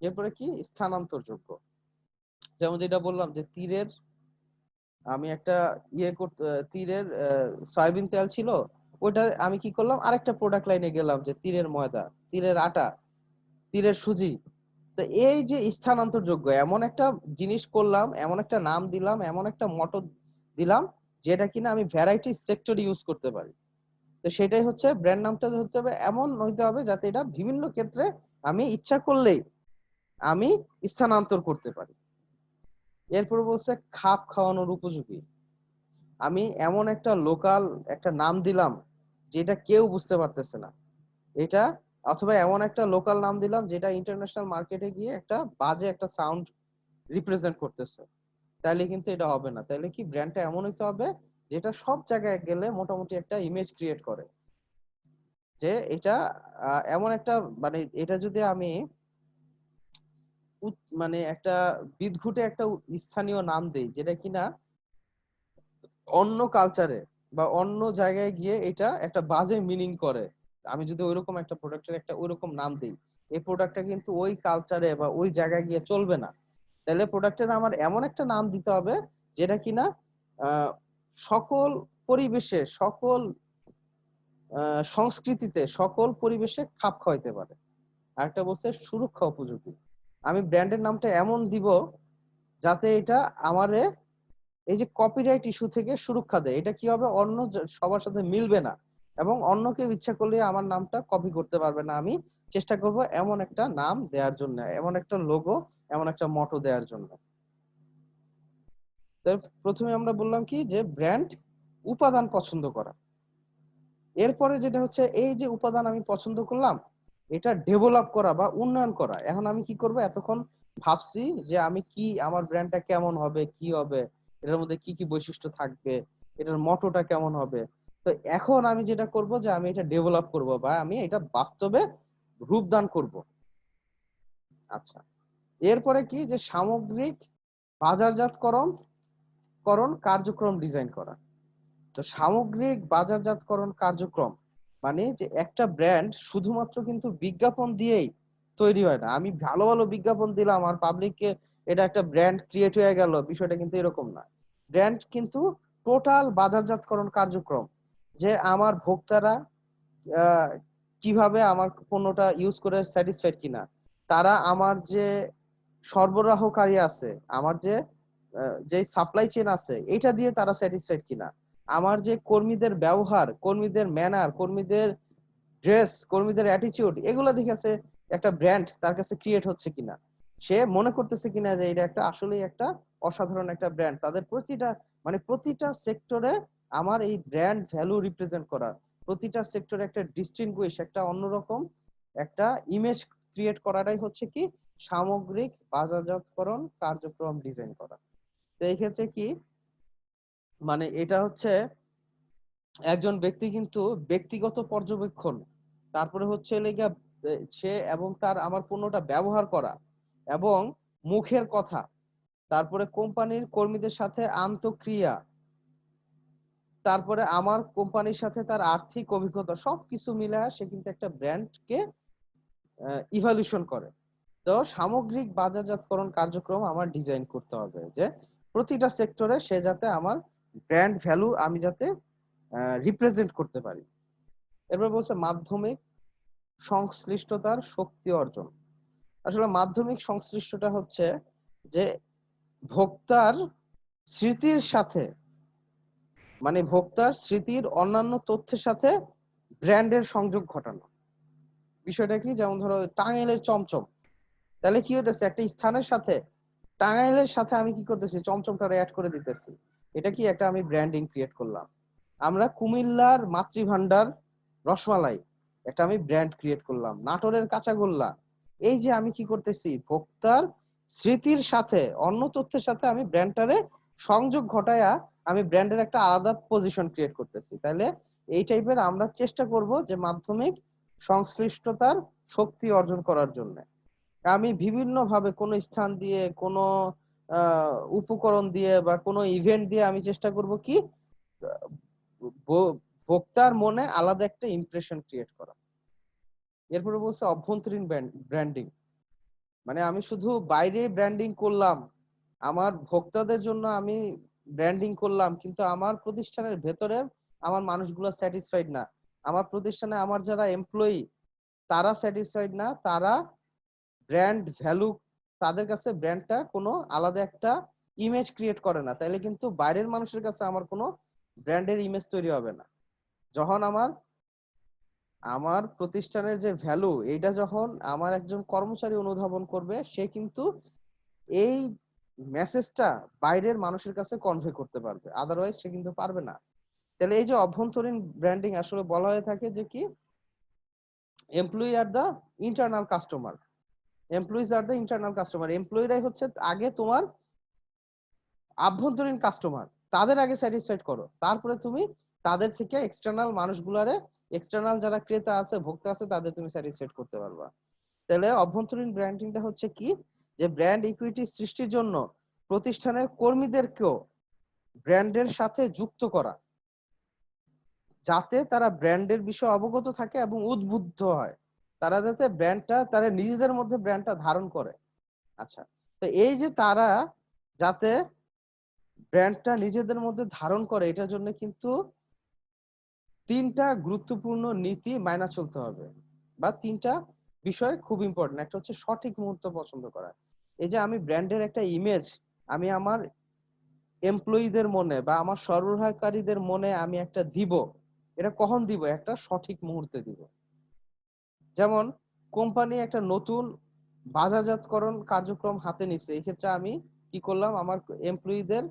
এরপরে কি স্থানান্তরযোগ্য, যেমন যেটা বললাম যে তীরের, আমি একটা তীরের সয়াবিন তেল ছিল, ওইটা আমি কি করলাম আরেকটা প্রোডাক্ট লাইনে গেলাম যে তীরের ময়দা, তীরের আটা, তীরের সুজি। তো এই যে স্থানান্তরযোগ্য এমন একটা জিনিস করলাম, এমন একটা নাম দিলাম, এমন একটা মটো দিলাম যেটা কিনা আমি ভ্যারাইটি সেক্টরে ইউজ করতে পারি। তো সেটাই হচ্ছে ব্র্যান্ড নামটা হতে হবে এমন হইতে হবে যাতে এটা বিভিন্ন ক্ষেত্রে আমি ইচ্ছা করলেই আমি স্থানান্তর করতে পারি। এরপর বলছে খাপ খাওয়ানোর উপযোগী, আমি এমন একটা লোকাল একটা নাম দিলাম যেটা কেউ বুঝতে পারতেছে না এটা, অথবা এমন একটা লোকাল নাম দিলাম যেটা ইন্টারন্যাশনাল মার্কেটে গিয়ে একটা বাজে একটা সাউন্ড রিপ্রেজেন্ট করতেছে, তাহলে কিন্তু এটা হবে না। তাহলে কি ব্র্যান্ডটা এমন হইতে হবে যেটা সব জায়গায় গেলে মোটামুটি একটা ইমেজ ক্রিয়েট করে, যে এটা এমন একটা, মানে এটা যদি আমি মানে একটা বিদঘুটে একটা স্থানীয় নাম দেই যেটা কিনা অন্য কালচারে বা অন্য জায়গায় গিয়ে এটা একটা বাজে মিনিং করে, আমি যদি ওইরকম একটা প্রোডাক্টের একটা ওইরকম নাম দিই, এই প্রোডাক্টটা কিন্তু ওই কালচারে বা ওই জায়গায় গিয়ে চলবে না। তাহলে প্রোডাক্টের আমার এমন একটা নাম দিতে হবে যেটা কিনা আহ সকল পরিবেশে, সকল সংস্কৃতিতে, সকল পরিবেশে খাপ খাওয়াইতে পারে। আরেকটা বলছে সুরক্ষা উপযোগী, আমি ব্র্যান্ডের নামটা এমন দিব যাতে এটা আমারে এই যে কপিরাইট ইস্যু থেকে সুরক্ষা দেয়। এটা কি হবে, অন্য সবার সাথে মিলবে না এবং অন্য কেউ ইচ্ছা করলে আমার নামটা কপি করতে পারবে না। আমি চেষ্টা করব এমন একটা নাম দেওয়ার জন্য, এমন একটা লোগো, এমন একটা মটো দেওয়ার জন্য। তো প্রথমে আমরা বললাম কি যে ব্র্যান্ড উপাদান পছন্দ করা। এরপরে যেটা হচ্ছে এই যে উপাদান আমি পছন্দ করলাম এটা ডেভেলপ করা বা উন্নয়ন করা। এখন আমি কি করব, এতক্ষণ ভাবছি যে আমি কি আমার ব্র্যান্ডটা কেমন হবে, কি হবে, এটার মধ্যে কি কি বৈশিষ্ট্য থাকবে, এটার মটোটা কেমন হবে। তো এখন আমি যেটা করব যে আমি এটা ডেভেলপ করব বা আমি এটা বাস্তবে রূপদান করব। আচ্ছা, এরপরে কি যে সামগ্রিক বাজারজাতকরণ করণ কার্যক্রম ডিজাইন করা। তো সামগ্রিক বাজারজাতকরণ কার্যক্রম মানে যে একটা ব্র্যান্ড শুধুমাত্র কিন্তু বিজ্ঞাপন দিয়েই তৈরি হয় না। আমি ভালো ভালো বিজ্ঞাপন দিলাম আর পাবলিককে এটা একটা ব্র্যান্ড ক্রিয়েট হয়ে গেল, বিষয়টা কিন্তু এরকম না। ব্র্যান্ড কিন্তু টোটাল বাজারজাতকরণ কার্যক্রম, যে আমার ভোক্তারা আহ, কিভাবে আমার পণ্যটা ইউজ করে স্যাটিসফাইড কিনা, তারা আমার যে সরবরাহকারী আছে, আমার যে সাপ্লাই চেইন আছে, এটা দিয়ে তারা স্যাটিসফাইড কিনা, আমার যে কর্মীদের ব্যবহার, কর্মীদের ম্যানার, কর্মীদের ড্রেস, কর্মীদের অ্যাটিটিউড, এগুলো দেখে আছে একটা ব্র্যান্ড তার কাছে ক্রিয়েট হচ্ছে কিনা, সে মনে করতেছে কিনা যে এটা একটা আসলেই একটা অসাধারণ একটা ব্র্যান্ড। তাদের প্রতিটা মানে প্রতিটা সেক্টরে আমার এই ব্র্যান্ড ভ্যালু রিপ্রেজেন্ট করা, প্রতিটা সেক্টরে একটা ডিস্টিংগুইশ, একটা অন্যরকম একটা ইমেজ ক্রিয়েট করাটাই হচ্ছে কি সামগ্রিক বাজারজাতকরণ কার্যক্রম ডিজাইন করা। তো এই ক্ষেত্রে কি মানে এটা হচ্ছে একজন ব্যক্তি কিন্তু ব্যক্তিগত পর্যবেক্ষণ, তারপরে হচ্ছে লেগা সে এবং তার আমার পণ্যটা ব্যবহার করা এবং মুখের কথা, তারপরে কোম্পানির কর্মীদের সাথে আন্তঃক্রিয়া, তারপরে আমার কোম্পানির সাথে তার আর্থিক অভিজ্ঞতা, সবকিছু মিলে সে কিন্তু একটা ব্র্যান্ডকে ইভালুশন করে। তো সামগ্রিক বাজারজাতকরণ কার্যক্রম আমার ডিজাইন করতে হবে যে প্রতিটা সেক্টরে সে যাতে আমার ব্র্যান্ড ভ্যালু আমি যাতে রিপ্রেজেন্ট করতে পারি। এরপর বলছে মাধ্যমিক সংশ্লিষ্টতার শক্তি অর্জন। আসলে মাধ্যমিক সংশ্লিষ্টতা হচ্ছে যে ভোক্তার স্মৃতির সাথে মানে ভোক্তার স্মৃতির অন্যান্য তথ্যের সাথে ব্র্যান্ডের সংযোগ ঘটানো। বিষয়টা কি, যেমন ধরো টাঙ্গাইলের চমচম, তাহলে কি হইতেছে একটা স্থানের সাথে টাঙ্গাইলের সাথে আমি কি করতেছি, চমচমটা অ্যাড করে দিতেছি, এটা কি একটা আমি ব্র্যান্ডিং ক্রিয়েট করলাম। আমরা কুমিল্লার মাতৃভান্ডার রসমালাই, একটা আমি ব্র্যান্ড ক্রিয়েট করলাম। নাটোরের কাঁচাগোল্লা, এই যে আমি কি করতেছি ভোক্তার স্মৃতির সাথে অন্য তথ্যের সাথে আমি ব্র্যান্ডটারে সংযোগ ঘটায়া আমি ব্র্যান্ডের একটা আলাদা পজিশন ক্রিয়েট করতেছি। তাহলে এই টাইপের আমরা চেষ্টা করব যে মাধ্যমিক সংশ্লিষ্টতার শক্তি অর্জন করার জন্য আমি বিভিন্ন ভাবে কোনো স্থান দিয়ে, কোনো উপকরণ দিয়ে বা কোনো ইভেন্ট দিয়ে আমি চেষ্টা করব কি ভোক্তার মনে আলাদা একটা ইমপ্রেশন ক্রিয়েট করা। এরপরে বলছে অভ্যন্তরীণ ব্র্যান্ডিং, মানে আমি শুধু বাইরে ব্র্যান্ডিং করলাম, আমার ভোক্তাদের জন্য আমি ব্র্যান্ডিং করলাম, কিন্তু আমার প্রতিষ্ঠানের ভেতরে আমার মানুষগুলো স্যাটিসফাইড না, আমার প্রতিষ্ঠানে আমার যারা এমপ্লয়ি তারা স্যাটিসফাইড না, তারা ব্র্যান্ড ভ্যালু, তাদের কাছে ব্র্যান্ডটা কোনো আলাদা একটা ইমেজ ক্রিয়েট করে না, তাইলে কিন্তু বাইরের মানুষের কাছে আমার কোনো ব্র্যান্ডের ইমেজ তৈরি হবে না। যখন আমার আমার প্রতিষ্ঠানের যে ভ্যালু এইটা যখন আমার একজন কর্মচারী অনুধাবন করবে, সে কিন্তু এই মেসেজটা বাইরের মানুষের কাছে কনভে করতে পারবে, আদারওয়াইজ সে কিন্তু পারবে না। তাহলে এই যে অভ্যন্তরীণ ব্র্যান্ডিং আসলে বলা হয়ে থাকে যে কি এমপ্লয়ি আর দা ইন্টারনাল কাস্টমার, এমপ্লয়িজ আর দা ইন্টারনাল কাস্টমার, এমপ্লয়িরাই হচ্ছে আগে তোমার আভ্যন্তরীণ কাস্টমার, তাদের আগে স্যাটিসফাইড করো, তারপরে তুমি তাদের থেকে এক্সটার্নাল মানুষগুলারে, এক্সটার্নাল যারা ক্রেতা আছে ভোক্তা আছে তাদের তুমি স্যাটিসফাইড করতে পারবা। তাহলে অভ্যন্তরীণ ব্র্যান্ডিংটা হচ্ছে কি যে ব্র্যান্ড ইকুইটি সৃষ্টির জন্য প্রতিষ্ঠানের কর্মীদেরকেও ব্র্যান্ডের সাথে যুক্ত করা, যাতে তারা ব্র্যান্ডের বিষয়ে অবগত থাকে এবং উদ্বুদ্ধ হয়, তারা যাতে ব্র্যান্ডটা তারা নিজেদের মধ্যে ব্র্যান্ডটা ধারণ করে। আচ্ছা, তো এই যে তারা যাতে ব্র্যান্ডটা নিজেদের মধ্যে ধারণ করে, এটার জন্য কিন্তু তিনটা গুরুত্বপূর্ণ নীতি মাইনা চলতে হবে, বা তিনটা বিষয় খুব ইম্পর্টেন্ট। একটা হচ্ছে সঠিক মুহূর্ত পছন্দ করা, এই যে আমি ব্র্যান্ডের একটা ইমেজ আমি আমার এমপ্লয়ীদের মনে বা আমার সরবরাহকারীদের মনে আমি একটা দিব, এটা কখন দিব, একটা সঠিক মুহূর্তে দিব। যেমন কোম্পানি একটা নতুন বাজারজাতকরণ কার্যক্রম হাতে নিচ্ছে, এই ক্ষেত্রে আমি কি করলাম, আমার এমপ্লয়ীদের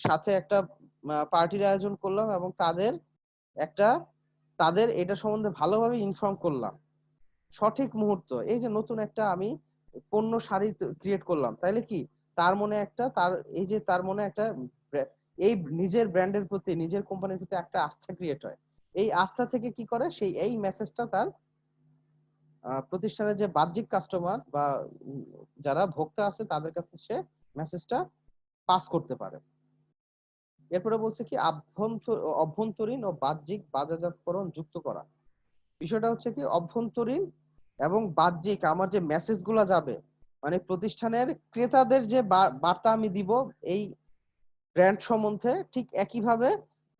সাথে একটা পার্টির আয়োজন করলাম এবং একটা তাদের এটা সম্বন্ধে ভালোভাবে ইনফর্ম করলাম। সঠিক মুহূর্ত, এই যে নতুন একটা আমি পণ্য শাড়ি ক্রিয়েট করলাম, তাইলে কি তার মনে একটা তার এই যে তার মনে একটা এই নিজের ব্র্যান্ডের প্রতি, নিজের কোম্পানির প্রতি একটা আস্থা ক্রিয়েট হয়। এই আস্থা থেকে কি করে সেই এই মেসেজটা তার প্রতিষ্ঠানের যে বাহ্যিক কাস্টমার বা যারা ভোক্তা আছে তাদের কাছে সে মেসেজটা পাস করতে পারে। এরপরে বলছে কি অভ্যন্তরীণ ও বাহ্যিক বাজারজাতকরণ যুক্ত করা। বিষয়টা হচ্ছে কি অভ্যন্তরীণ এবং বাহ্যিক আমার যে মেসেজ গুলা যাবে, মানে প্রতিষ্ঠানের ক্রেতাদের যে বার্তা আমি দিব এই ব্র্যান্ড সম্বন্ধে, ঠিক একইভাবে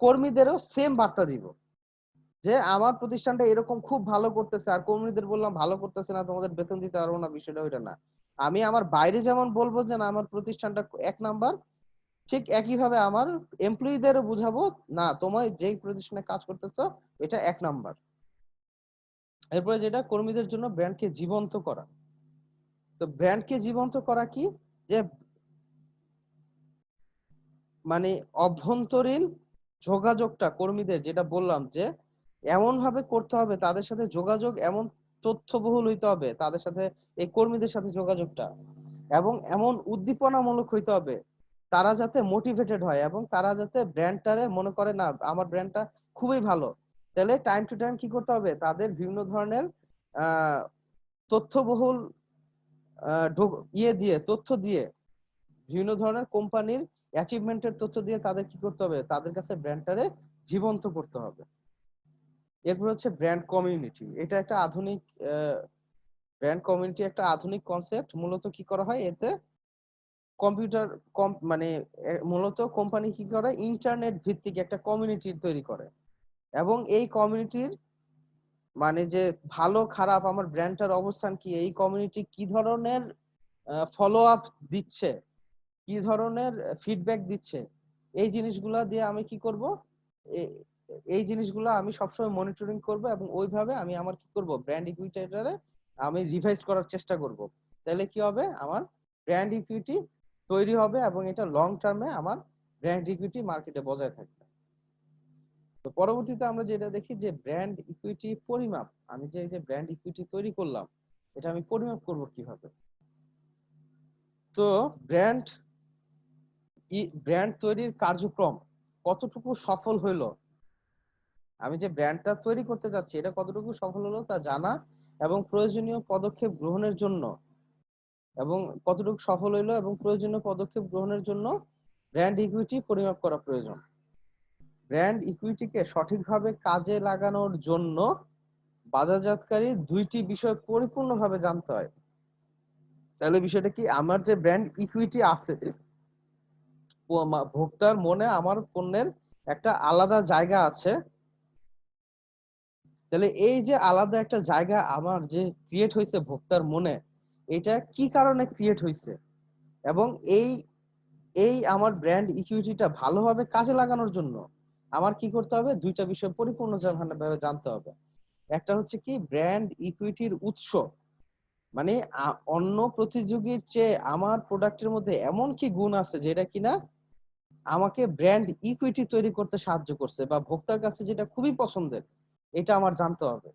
কর্মীদেরও সেম বার্তা দিব যে আমার প্রতিষ্ঠানটা এরকম খুব ভালো করতেছে, আর কর্মীদের বললাম ভালো করতেছে না, তোমাদের বেতন দিতে পারবো না, বিষয়টা ওইটা না। আমি আমার বাইরে যেমন বলবো যে না আমার প্রতিষ্ঠানটা 1 নাম্বার, ঠিক একইভাবে আমার এমপ্লয়ীদেরও বুঝাবো না তোমায় যেই প্রতিষ্ঠানে কাজ করতেছো এটা 1 নাম্বার। এরপরে যেটা কর্মীদের জন্য ব্র্যান্ডকে জীবন্ত করা। তো ব্র্যান্ডকে জীবন্ত করা কি, যে মানে অভ্যন্তরীণ যোগাযোগটা কর্মীদের, যেটা বললাম যে এমন ভাবে করতে হবে তাদের সাথে যোগাযোগ এমন তথ্যবহুল হইতে হবে তাদের সাথে, এই কর্মীদের সাথে যোগাযোগটা, এবং এমন উদ্দীপনামূলক হইতে হবে তারা যাতে মোটিভেটেড হয় এবং তারা যাতে ব্র্যান্ডটারে মনে করে না আমার ব্র্যান্ডটা খুবই ভালো। তাহলে টাইম টু টাইম কি করতে হবে, তাদের বিভিন্ন ধরনের আহ তথ্যবহুল তথ্য দিয়ে, বিভিন্ন ধরনের কোম্পানির অ্যাচিভমেন্টের তথ্য দিয়ে তাদের কি করতে হবে, তাদের কাছে ব্র্যান্ডটারে জীবন্ত করতে হবে। এরপর হচ্ছে ব্র্যান্ড কমিউনিটি। এটা একটা আধুনিক ব্র্যান্ড কমিউনিটি একটা আধুনিক কনসেপ্ট। মূলত কি করা হয় এতে, কম্পিউটার মানে মূলত কোম্পানি কি করে ইন্টারনেট ভিত্তিক একটা কমিউনিটি তৈরি করে, এবং এই কমিউনিটির মানে যে ভালো খারাপ আমার ব্র্যান্ডটার অবস্থান কি, এই কমিউনিটি কি ধরনের ফলো আপ দিচ্ছে, কি ধরনের ফিডব্যাক দিচ্ছে, এই জিনিসগুলা দিয়ে আমি কি করব, এই জিনিসগুলো আমি সবসময় মনিটরিং করব, এবং ওইভাবে আমি আমার কি করব ব্র্যান্ড ইকুইটিটারে আমি রিভাইজ করার চেষ্টা করব। তাহলে কি হবে, আমার ব্র্যান্ড ইকুইটি তৈরি হবে এবং এটা লং টার্মে আমার ব্র্যান্ড ইকুইটি মার্কেটে বজায় থাকবে। তো পরবর্তীতে আমরা যেটা দেখি যে ব্র্যান্ড ইকুইটি পরিমাপ। আমি যে এই যে ব্র্যান্ড ইকুইটি তৈরি করলাম এটা আমি পরিমাপ করব কিভাবে। তো ব্র্যান্ড ব্র্যান্ড তৈরির কার্যক্রম কতটুকু সফল হইলো, আমি যে ব্র্যান্ডটা তৈরি করতে যাচ্ছি এটা কতটুকু সফল হলো তা জানা, এবং প্রয়োজনীয় পদক্ষেপ গ্রহণের জন্য, এবং কতটুকু সফল হইলো এবং প্রয়োজনীয় পদক্ষেপ গ্রহণের জন্য ব্র্যান্ড ইকুইটি পরিমাপ করা প্রয়োজন। ব্র্যান্ড ইকুইটিকে সঠিকভাবে কাজে লাগানোর জন্য বাজারজাতকারী 2টি বিষয় পরিপূর্ণভাবে জানতে হয়। তাহলে বিষয়টা কি, আমার যে ব্র্যান্ড ইকুইটি আছে, ভোক্তার মনে আমার পণ্যের একটা আলাদা জায়গা আছে, তাহলে এই যে আলাদা একটা জায়গা আমার যে ক্রিয়েট হয়েছে ভোক্তার মনে, এটা কি কারণে ক্রিয়েট হয়েছে, এবং এই এই আমার ব্র্যান্ড ইকুইটিটা ভালোভাবে কাজে লাগানোর জন্য আমার কি করতে হবে, 2টা বিষয় পরিপূর্ণভাবে জানতে হবে। একটা হচ্ছে কি ব্র্যান্ড ইকুইটির উৎস, মানে অন্য প্রতিযোগীর চেয়ে আমার প্রোডাক্টের মধ্যে এমন কি গুণ আছে যেটা কিনা আমাকে ব্র্যান্ড ইকুইটি তৈরি করতে সাহায্য করছে, বা ভোক্তার কাছে যেটা খুবই পছন্দের, এটা আমার জানতে হবে।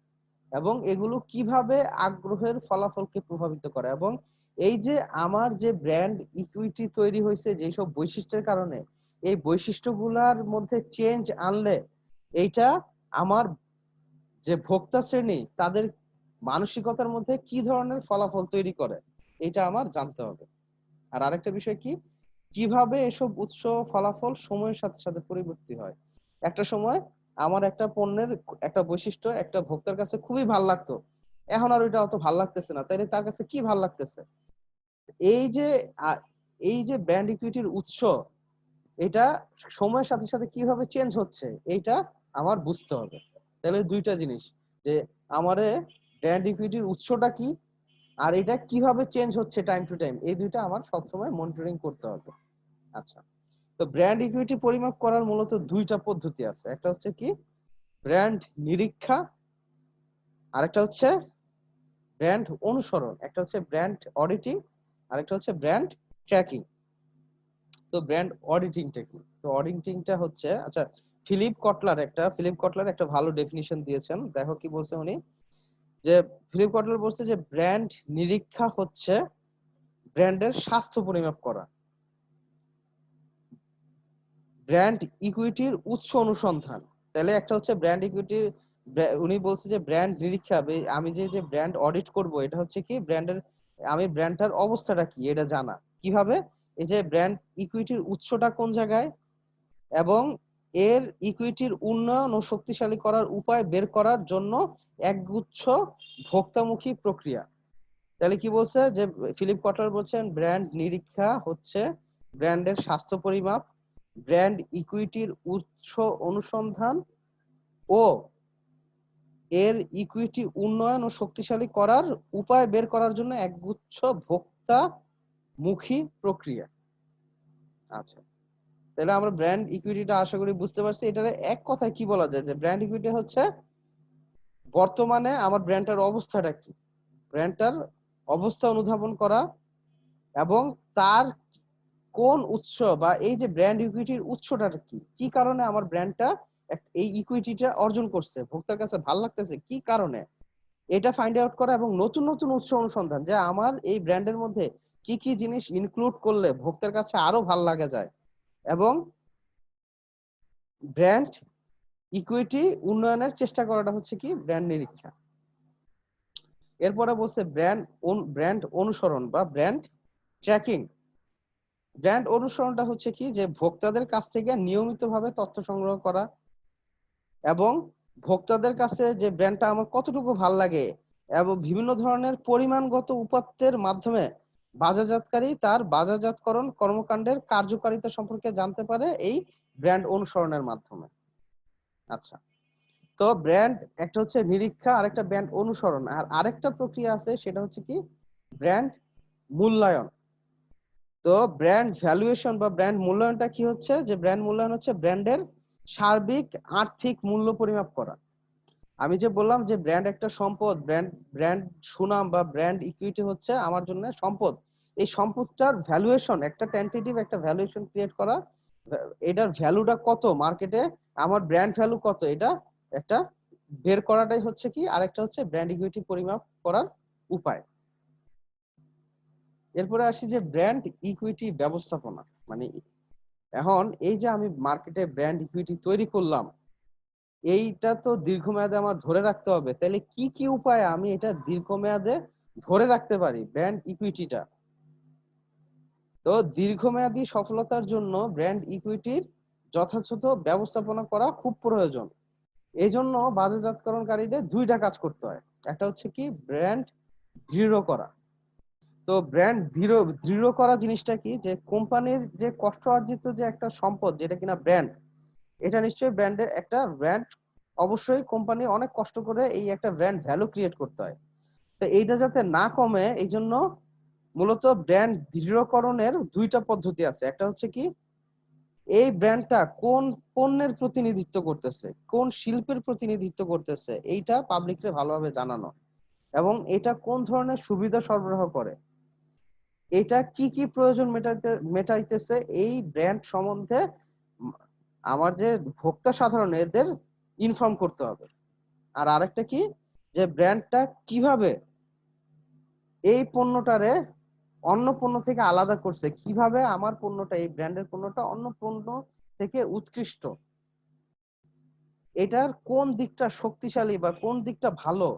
এবং এগুলো কিভাবে আগ্রহের ফলাফলকে প্রভাবিত করে, এবং এই যে আমার যে ব্র্যান্ড ইকুইটি তৈরি হয়েছে যেসব বৈশিষ্ট্যের কারণে, এই বৈশিষ্ট্যগুলার মধ্যে চেঞ্জ আনলে এইটা আমার যে ভোক্তা শ্রেণী তাদের মানসিকতার মধ্যে কি ধরনের ফলাফল তৈরি করে, এটা আমার জানতে হবে। আর আরেকটা বিষয় কি, কিভাবে এসব উৎস ফলাফল সময়ের সাথে সাথে পরিবর্তিত হয়। একটা সময় আমার একটা পণ্যের একটা বৈশিষ্ট্য একটা ভোক্তার কাছে খুবই ভালো লাগতো, এখন আর ওইটা অত ভালো লাগতেছে না, তাইলে তার কাছে কি ভালো লাগতেছে, এই যে এই যে ব্র্যান্ড ইকুইটির উৎস, এটা সময়ের সাথে সাথে কিভাবে চেঞ্জ হচ্ছে এইটা আমার বুঝতে হবে। তাহলে 2টা জিনিস, যে আমারে ব্র্যান্ড ইকুইটির উৎসটা কি, আর এটা কিভাবে চেঞ্জ হচ্ছে টাইম টু টাইম, এই 2টা আমার সবসময় মনিটরিং করতে হবে। আচ্ছা, তো ব্র্যান্ড ইকুইটি পরিমাপ করার মূলত 2টা পদ্ধতি আছে। একটা হচ্ছে কি ব্র্যান্ড নিরীক্ষা, আরেকটা হচ্ছে ব্র্যান্ড অনুসরণ, একটা হচ্ছে ব্র্যান্ড অডিটিং, আরেকটা হচ্ছে ব্র্যান্ড ট্র্যাকিং। তো ব্র্যান্ড অডিটিংটা কি, তো অডিটিংটা হচ্ছে, আচ্ছা ফিলিপ কটলার একটা ভালো ডেফিনিশন দিয়েছেন, দেখো কি বলছে উনি, যে ফিলিপ কটলার বলছে যে ব্র্যান্ড নিরীক্ষা হচ্ছে ব্র্যান্ডের স্বাস্থ্য পরিমাপ করা, ব্র্যান্ড ইকুইটির উৎস অনুসন্ধান। তাহলে একটা হচ্ছে ব্র্যান্ড ইকুইটির, উনি বলছে যে ব্র্যান্ড নিরীক্ষা, আমি যে যে ব্র্যান্ড অডিট করব এটা হচ্ছে কি ব্র্যান্ডের, আমি ব্র্যান্ডটার অবস্থাটা কি এটা জানা কিভাবে, এই যে ব্র্যান্ড ইকুইটির উৎসটা কোন জায়গায়, এবং এর ইকুইটির উন্নয়ন ও শক্তিশালী করার উপায় বের করার জন্য একগুচ্ছ ভোক্তামুখী প্রক্রিয়া। তাহলে কি বলছে যে ফিলিপ কটলার বলছেন ব্র্যান্ড নিরীক্ষা হচ্ছে ব্র্যান্ডের স্বাস্থ্য পরিমাপ, ব্র্যান্ড ইকুইটির উৎস অনুসন্ধান ও এর ইকুইটি উন্নয়ন ও শক্তিশালী করার উপায় বের করার জন্য একগুচ্ছ ভোক্তামুখী প্রক্রিয়া। আচ্ছা, তাহলে আমরা ব্র্যান্ড ইকুইটিটা আশা করি বুঝতে পারছি। এটার এক কথায় কি বলা যায় যে ব্র্যান্ড ইকুইটি হচ্ছে বর্তমানে আমার ব্র্যান্ডটার অবস্থাটা কি, ব্র্যান্ডটার অবস্থা অনুধাবন করা এবং তার কোন উৎস বা এই যে ব্র্যান্ড ইকুইটির উৎসটা কি, কি কারণে আমার ব্র্যান্ডটা এই ইকুইটিটা অর্জন করছে, ভোক্তার কাছে ভালো লাগতেছে কি কারণে, এটা ফাইন্ড আউট করা এবং নতুন নতুন উৎস অনুসন্ধান যে আমার এই ব্র্যান্ডের মধ্যে কি কি জিনিস ইনক্লুড করলে ভোক্তার কাছে আরো ভালো লাগা যায়, এবং ব্র্যান্ড ইকুইটি উন্নয়নের চেষ্টা করাটা হচ্ছে কি ব্র্যান্ড নিরীক্ষা। এরপরে বলছে ব্র্যান্ড অনুসরণ বা ব্র্যান্ড ট্র্যাকিং। ব্র্যান্ড অনুসরণটা হচ্ছে কি যে ভোক্তাদের কাছ থেকে নিয়মিতভাবে তথ্য সংগ্রহ করা এবং ভোক্তাদের কাছে যে ব্র্যান্ডটা আমার কতটুকু ভাল লাগে এবং বিভিন্ন ধরনের পরিমাণগত উপাত্তের মাধ্যমে বাজারজাতকারী তার বাজারজাতকরণ কর্মকাণ্ডের কার্যকারিতা সম্পর্কে জানতে পারে এই ব্র্যান্ড অনুসরণের মাধ্যমে। আচ্ছা, তো ব্র্যান্ড একটা হচ্ছে নিরীক্ষা, আরেকটা ব্র্যান্ড অনুসরণ, আর আরেকটা প্রক্রিয়া আছে সেটা হচ্ছে কি ব্র্যান্ড মূল্যায়ন। তো ব্র্যান্ড ভ্যালুয়েশন বা ব্র্যান্ড মূল্যায়নটা কি হচ্ছে যে ব্র্যান্ড মূল্যায়ন হচ্ছে ব্র্যান্ডের সার্বিক আর্থিক মূল্য পরিমাপ করা। আমি যে বললাম যে ব্র্যান্ড একটা সম্পদ, ব্র্যান্ড সুনাম বা ব্র্যান্ড ইকুইটি হচ্ছে আমার জন্য সম্পদ। এই সম্পদটার ভ্যালুয়েশন, একটা টেন্টেটিভ একটা ভ্যালুয়েশন ক্রিয়েট করা, এটার ভ্যালুটা কত মার্কেটে, আমার ব্র্যান্ড ভ্যালু কত, এটা একটা বের করাটাই হচ্ছে কি আরেকটা হচ্ছে ব্র্যান্ড ইকুইটি পরিমাপ করার উপায়। এরপরে আসি যে ব্র্যান্ড ইকুইটি ব্যবস্থাপনা। মানে এখন এই যে আমি মার্কেটে ব্র্যান্ড ইকুইটি তৈরি করলাম, এইটা তো দীর্ঘমেয়াদে আমার ধরে রাখতে হবে, তাহলে কি কি উপায়ে আমি এটা দীর্ঘমেয়াদে ধরে রাখতে পারি ব্র্যান্ড ইকুইটিটা। তো দীর্ঘমেয়াদী সফলতার জন্য ব্র্যান্ড ইকুইটির যথাযথ ব্যবস্থাপনা করা খুব প্রয়োজন। এই জন্য বাজারজাতকরণকারীদের দুইটা কাজ করতে হয়, একটা হচ্ছে কি ব্র্যান্ড দৃঢ় করা। তো ব্র্যান্ড দৃঢ় দৃঢ় করা জিনিসটা কি যে কোম্পানির যে কষ্ট অর্জিত যে একটা সম্পদ যেটা কিনা ব্র্যান্ড, এটা নিশ্চয়ই ব্র্যান্ডের একটা ব্র্যান্ড, অবশ্যই কোম্পানি অনেক কষ্ট করে এই একটা ব্র্যান্ড ভ্যালু ক্রিয়েট করতে হয়। তো এইটা যাতে না কমে এই জন্য মূলত ব্র্যান্ড দৃঢ়করণের দুইটা পদ্ধতি আছে। একটা হচ্ছে কি এই ব্র্যান্ডটা কোন পণ্যের প্রতিনিধিত্ব করতেছে, কোন শিল্পের প্রতিনিধিত্ব করতেছে, এইটা পাবলিককে ভালোভাবে জানানো, এবং এটা কোন ধরনের সুবিধা সরবরাহ করে, এটা কি কি প্রয়োজন মেটাইতেছে এই ব্র্যান্ড সম্বন্ধে আমার যে ভোক্তা সাধারণ এদের ইনফর্ম করতে হবে। আর আরেকটা কি যে ব্র্যান্ডটা কিভাবে এই পণ্যটারে অন্য পণ্য থেকে আলাদা করছে, কিভাবে আমার পণ্যটা এই ব্র্যান্ডের পণ্যটা অন্য পণ্য থেকে উৎকৃষ্ট, এটার কোন দিকটা শক্তিশালী বা কোন দিকটা ভালো,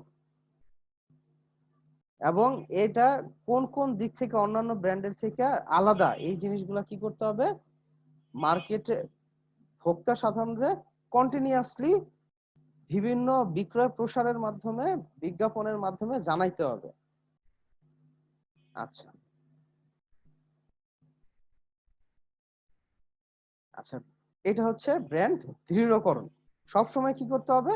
এবং এটা কোন কোন দিক থেকে অন্যান্য ব্র্যান্ডের থেকে আলাদা, এই জিনিসগুলা কি করতে হবে মার্কেটে ভোক্তা সাধারণরে কন্টিনিউয়াসলি বিভিন্ন বিক্রয় প্রসারের মাধ্যমে বিজ্ঞাপনের মাধ্যমে জানাইতে হবে। আচ্ছা আচ্ছা, এটা হচ্ছে ব্র্যান্ড দৃঢ়করণ। সবসময় কি করতে হবে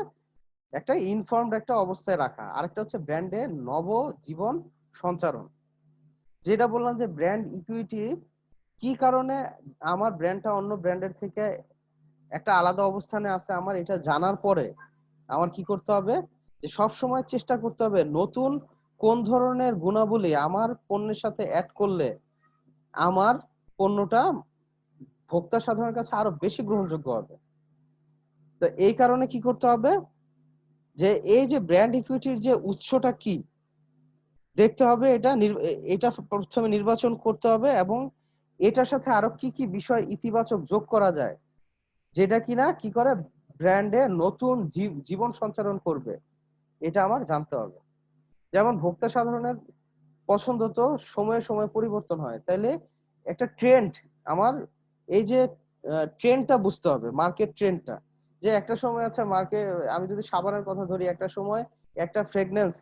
একটা ইনফর্মড একটা অবস্থায় রাখা। আরেকটা হচ্ছে ব্র্যান্ডে নব জীবন সঞ্চারণ, যেটা বললাম যে ব্র্যান্ড ইকুইটি কি কারণে আমার ব্র্যান্ডটা অন্য ব্র্যান্ডের থেকে একটা আলাদা অবস্থানে আছে, আমার এটা জানার পরে আমার কি করতে হবে যে সব সময় চেষ্টা করতে হবে নতুন কোন ধরনের গুণাবলী আমার পণ্যের সাথে অ্যাড করলে আমার পণ্যটা ভোক্তা সাধারণের কাছে আরো বেশি গ্রহণযোগ্য হবে। তো এই কারণে কি করতে হবে যে এই যে ব্র্যান্ড ইকুইটির যে উৎসটা কি দেখতে হবে, এটা প্রথমে নির্বাচন করতে হবে এবং এটার সাথে আরো কি কি বিষয় ইতিবাচক যোগ করা যায় যেটা কিনা কি করে ব্র্যান্ডে নতুন জীবন সঞ্চারণ করবে, এটা আমার জানতে হবে। যেমন ভোক্তা সাধারণের পছন্দ তো সময়ে সময়ে পরিবর্তন হয়, তাইলে একটা ট্রেন্ড আমার এই যে ট্রেন্ডটা বুঝতে হবে, মার্কেট ট্রেন্ডটা। যে একটা সময় আচ্ছা মার্কেট, আমি যদি সাবানের কথা ধরি, একটা সময় একটা ফ্রেগনেন্স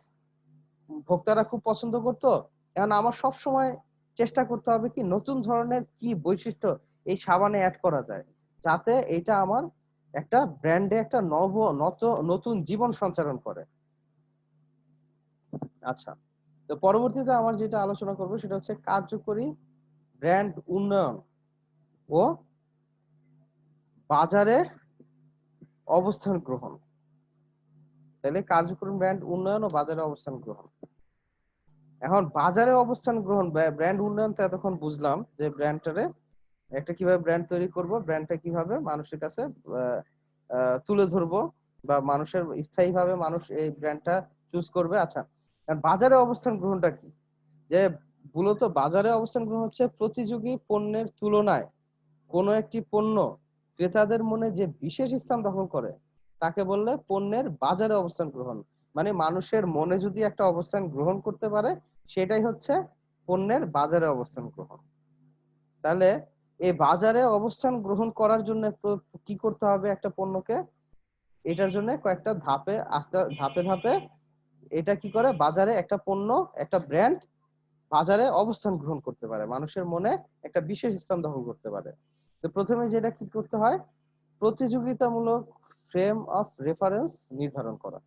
ভোক্তারা খুব পছন্দ করতো। এখন আমার সব সময় চেষ্টা করতে হবে কি নতুন ধরনের কি বৈশিষ্ট্য এই সাবানে অ্যাড করা যায়, যাতে এটা আমার একটা ব্র্যান্ডে একটা নতুন জীবন সঞ্চারণ করে। আচ্ছা, তো পরবর্তীতে আমার যেটা আলোচনা করব সেটা হচ্ছে কার্যকরী ব্র্যান্ড উন্নয়ন ও বাজারে অবস্থান গ্রহণ। তাহলে কার্যকরী ব্র্যান্ড উন্নয়ন ও বাজারে অবস্থান গ্রহণ। এখন বাজারে অবস্থান গ্রহণ, ব্র্যান্ড উন্নয়ন তো এতক্ষণ বুঝলাম যে ব্র্যান্ডটারে একটা কিভাবে ব্র্যান্ড তৈরি করব, ব্র্যান্ডটা কিভাবে মানুষের কাছে তুলে ধরবো, বা মানুষের স্থায়ীভাবে মানুষ এই ব্র্যান্ডটা চুজ করবে। আচ্ছা, বাজারে অবস্থান গ্রহণটা কি? যে মূলত বাজারে অবস্থান গ্রহণ হচ্ছে প্রতিযোগী পণ্যের তুলনায় কোনো একটি পণ্য ক্রেতাদের মনে যে বিশেষ স্থান দখল করে তাকে বললে পণ্যের বাজারে অবস্থান গ্রহণ। মানে মানুষের মনে যদি একটা অবস্থান গ্রহণ করতে পারে, সেটাই হচ্ছে পণ্যের বাজারে অবস্থান গ্রহণ। তাহলে এই বাজারে অবস্থান গ্রহণ করার জন্য কি করতে হবে একটা পণ্যকে? এটার জন্য কয়েকটা ধাপে ধাপে এটা কি করে বাজারে একটা পণ্য, একটা ব্র্যান্ড বাজারে অবস্থান গ্রহণ করতে পারে, মানুষের মনে একটা বিশেষ স্থান দখল করতে পারে। তো প্রথমে যেটা কি করতে হয়, প্রতিযোগিতামূলক ফ্রেম অফ রেফারেন্স নির্ধারণ করা।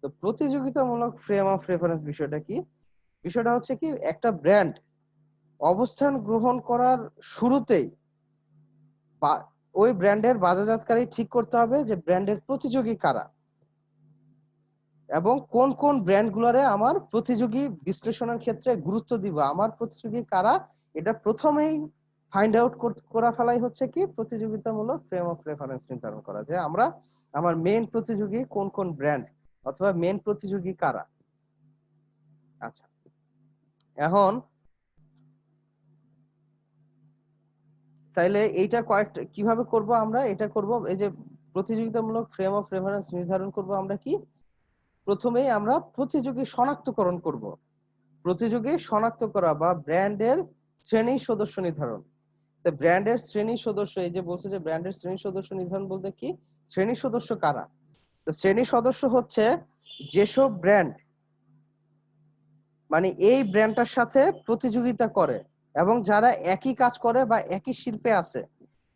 তো প্রতিযোগিতামূলক ফ্রেম অফ রেফারেন্স বিষয়টা কি? বিষয়টা হচ্ছে কি একটা ব্র্যান্ড অবস্থান গ্রহণ করার শুরুতেই ওই ব্র্যান্ডের বাজারজাতকারী ঠিক করতে হবে যে ব্র্যান্ডের প্রতিযোগী কারা এবং কোন কোন ব্র্যান্ড গুলারে আমার প্রতিযোগী বিশ্লেষণের ক্ষেত্রে গুরুত্ব দিব, আমার প্রতিযোগী কারা, এটা প্রথমেই ফাইন্ড আউট করা ফেলাই হচ্ছে কি প্রতিযোগিতামূলক ফ্রেম অফ রেফারেন্স নির্ধারণ করা, যে আমরা আমার মেইন প্রতিযোগী কোন কোন ব্র্যান্ড অথবা মেইন প্রতিযোগী কারা। আচ্ছা, এখন তাইলে এইটা কয়েকটা কিভাবে করব আমরা? এটা করব এই যে প্রতিযোগিতামূলক ফ্রেম অফ রেফারেন্স নির্ধারণ করব আমরা কি, প্রথমেই আমরা প্রতিযোগী শনাক্তকরণ করব। প্রতিযোগী শনাক্ত করা বা ব্র্যান্ডের শ্রেণী সদস্য নির্ধারণ। তো ব্র্যান্ডের শ্রেণী সদস্য, এই যে বলছে যে ব্র্যান্ডের শ্রেণী সদস্য নির্ধারণ বলতে কি, শ্রেণী সদস্য কারা? তো শ্রেণী সদস্য হচ্ছে যেসব ব্র্যান্ড মানে এই ব্র্যান্ডটার সাথে প্রতিযোগিতা করে এবং যারা একই কাজ করে বা একই শিল্পে আছে,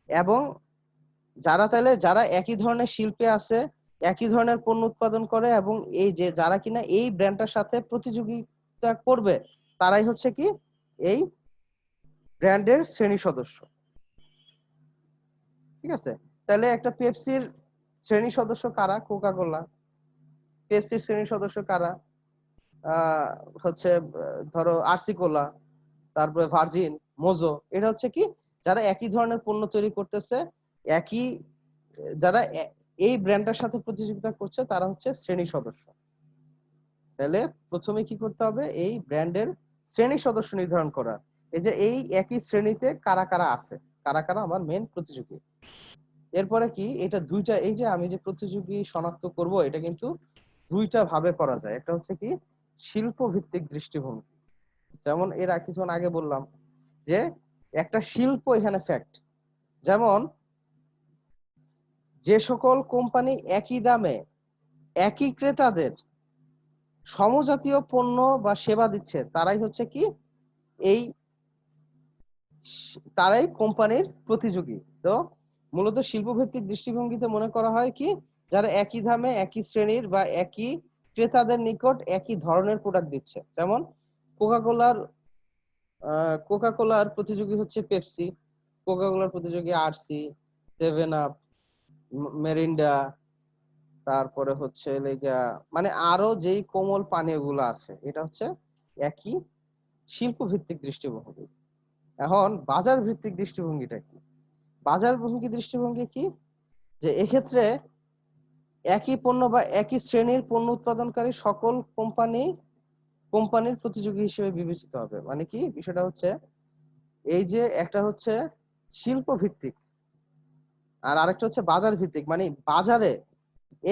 এবং যারা একই ধরনের শিল্পে আছে, একই ধরনের পণ্য উৎপাদন করে, এবং এই যে যারা কিনা এই ব্র্যান্ডটার সাথে প্রতিযোগিতা করবে, তারাই হচ্ছে কি এই ব্র্যান্ডের শ্রেণী সদস্য। ঠিক আছে? তাহলে একটা পেপসির শ্রেণী সদস্য কারা? কোকা কোলা। পেপসির শ্রেণী সদস্য কারা? আহ হচ্ছে ধরো আরসি কোলা, তারপরে ভার্জিন, মোজো। এটা হচ্ছে কি যারা একই ধরনের পণ্য তৈরি করতেছে, একই যারা এই ব্র্যান্ডের সাথে প্রতিযোগিতা করছে, তারা হচ্ছে শ্রেণী সদস্য। তাহলে প্রথমে কি করতে হবে, এই ব্র্যান্ডের শ্রেণী সদস্য নির্ধারণ করা, এই যে এই একই শ্রেণীতে কারা কারা আছে, কারা কারা আমার মেন প্রতিযোগী। এরপরে কি, এটা দুইটা, এই যে আমি যে প্রতিযোগী শনাক্ত করব, এটা কিন্তু দুইটা ভাবে করা যায়। একটা হচ্ছে কি শিল্প ভিত্তিক দৃষ্টিভঙ্গি, যেমন এর কিছুক্ষণ আগে বললাম যে একটা শিল্প এখানে ফ্যাক্ট। যেমন যে সকল কোম্পানি একই দামে একই ক্রেতাদের সমজাতীয় পণ্য বা সেবা দিচ্ছে, তারাই হচ্ছে কি এই তারাই কোম্পানির প্রতিযোগী। তো মূলত শিল্পভিত্তিক দৃষ্টিভঙ্গিতে মনে করা হয় কি, যারা একই দামে একই শ্রেণীর বা একই ক্রেতাদের নিকট একই ধরনের প্রোডাক্ট দিচ্ছে। যেমন কোকা কোলার কোকা কোলার প্রতিযোগী হচ্ছে পেপসি, কোকা কোলার প্রতিযোগী আরসি, সেভেন আপ, মেরিন্ডা, তারপরে হচ্ছে লেগা মানে আরো যেই কোমল পানীয় গুলো আছে, এটা হচ্ছে একই শিল্প ভিত্তিক দৃষ্টিভঙ্গি। এখন বাজার ভিত্তিক দৃষ্টিভঙ্গিটা কি? বাজার ভঙ্গি দৃষ্টিভঙ্গি কি, যে এক্ষেত্রে একই পণ্য বা একই শ্রেণীর পণ্য উৎপাদনকারী সকল কোম্পানির প্রতিযোগী হিসেবে বিবেচিত হবে। মানে কি বিষয়টা হচ্ছে, এই যে একটা হচ্ছে শিল্প ভিত্তিক আর আরেকটা হচ্ছে বাজার ভিত্তিক। মানে বাজারে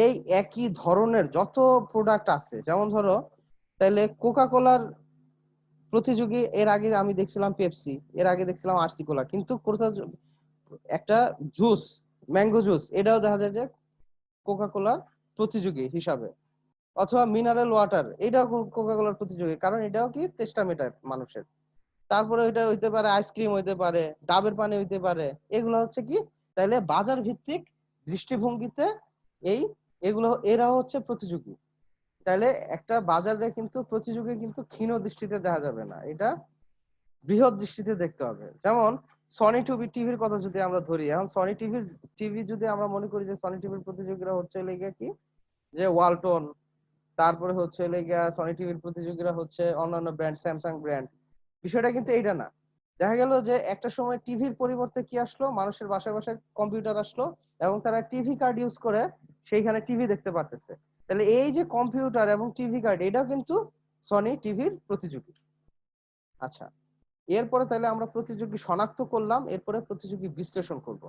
এই একই ধরনের যত প্রোডাক্ট আছে, যেমন ধরো তাহলে কোকা কোলার প্রতিযোগী এর আগে আমি দেখছিলাম পেপসি, এর আগে দেখছিলাম আরসি কোলা, কিন্তু একটা জুস, ম্যাঙ্গো জুস, এটাও দেখা যায় যে কোকা কোলার প্রতিযোগী হিসাবে, অথবা মিনারেল ওয়াটার, এটাও কোকা কোলার প্রতিযোগী, কারণ এটাও কি তেষ্টা মেটায় মানুষের। তারপরে এটা হইতে পারে আইসক্রিম, হইতে পারে ডাবের পানি, হইতে পারে, এগুলো হচ্ছে কি, তাইলে বাজার ভিত্তিক দৃষ্টিভঙ্গিতে এই এগুলো এরা হচ্ছে প্রতিযোগী। তাইলে একটা বাজারে কিন্তু প্রতিযোগী কিন্তু ক্ষীণ দৃষ্টিতে দেখা যাবে না, এটা বৃহৎ দৃষ্টিতে দেখতে হবে। যেমন সনি টিভির কথা যদি আমরা ধরি, এখন সনি টিভি যদি আমরা মনে করি যে সনি টিভির প্রতিযোগীরা হচ্ছে লেগে কি, যে ওয়ালটন, তারপরে হচ্ছে লেগে সনি টিভির প্রতিযোগীরা হচ্ছে অন্যান্য ব্র্যান্ড, স্যামসাং ব্র্যান্ড। বিষয়টা কিন্তু এইটা না। দেখা গেল যে একটা সময় টিভির পরিবর্তে কি আসলো, মানুষের বাসায় বাসায় কম্পিউটার আসলো, এবং তারা টিভি কার্ড ইউজ করে সেইখানে টিভি দেখতে পারতেছে। তাহলে এই যে কম্পিউটার এবং টিভি কার্ড, এটাও কিন্তু সনি টিভির প্রতিযোগী। আচ্ছা, এরপরে তাহলে আমরা প্রতিযোগী শনাক্ত করলাম, এরপরে প্রতিযোগী বিশ্লেষণ করব।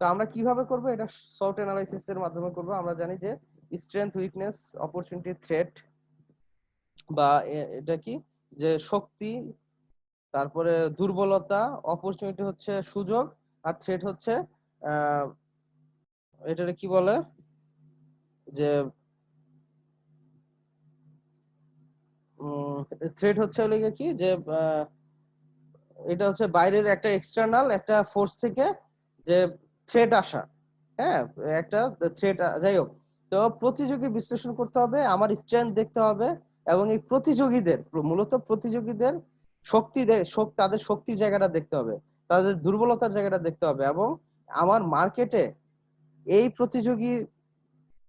তো আমরা কিভাবে করব, এটা সর্ট অ্যানালাইসিস এর মাধ্যমে করব। আমরা জানি যে স্ট্রেংথ, উইকনেস, অপরচুনিটি, থ্রেট, বা এটা কি, যে শক্তি, তারপরে দুর্বলতা, অপরচুনিটি হচ্ছে সুযোগ, আর থ্রেট হচ্ছে আহ এটাকে কি বলে, যে থ্রেট হচ্ছে লেগে কি, যে এটা হচ্ছে বাইরের একটা এক্সটার্নাল একটা ফোর্স থেকে যে থ্রেট আসা। হ্যাঁ, একটা থ্রেট, যাই হোক। তো প্রতিযোগী বিশ্লেষণ করতে হবে, আমার স্ট্রেংথ দেখতে হবে, এবং এই প্রতিযোগীদের, মূলত প্রতিযোগীদের শক্তি, তাদের শক্তির জায়গাটা দেখতে হবে, তাদের দুর্বলতার জায়গাটা দেখতে হবে, এবং আমার মার্কেটে এই প্রতিযোগী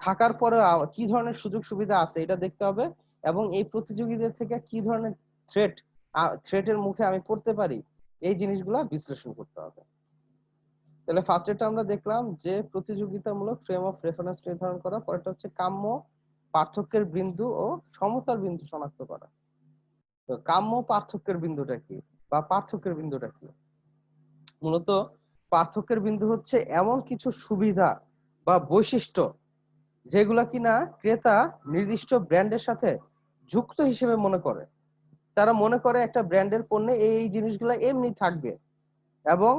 থাকার পরে কি ধরনের সুযোগ সুবিধা আছে এটা দেখতে হবে, এবং এই প্রতিযোগীদের থেকে কি ধরনের থ্রেটের মুখে আমি পড়তে পারি, এই জিনিসগুলা বিশ্লেষণ করতে হবে। তাহলে ফার্স্ট এটা আমরা দেখলাম যে প্রতিযোগিতামূলক ফ্রেম অফ রেফারেন্স নির্ধারণ করা, পরেরটা হচ্ছে কাম্য পার্থক্যের বিন্দু ও সমতার বিন্দু শনাক্ত করা। তো কাম্য পার্থক্যের বিন্দুটা কি, বা পার্থক্যের বিন্দুটা কি? মূলত পার্থক্যের বিন্দু হচ্ছে এমন কিছু সুবিধা বা বৈশিষ্ট্য যেগুলা কিনা ক্রেতা নির্দিষ্ট ব্র্যান্ডের সাথে যুক্ত হিসেবে মনে করে। তারা মনে করে একটা ব্র্যান্ডের পণ্যে এই জিনিসগুলা এমনি থাকবে, এবং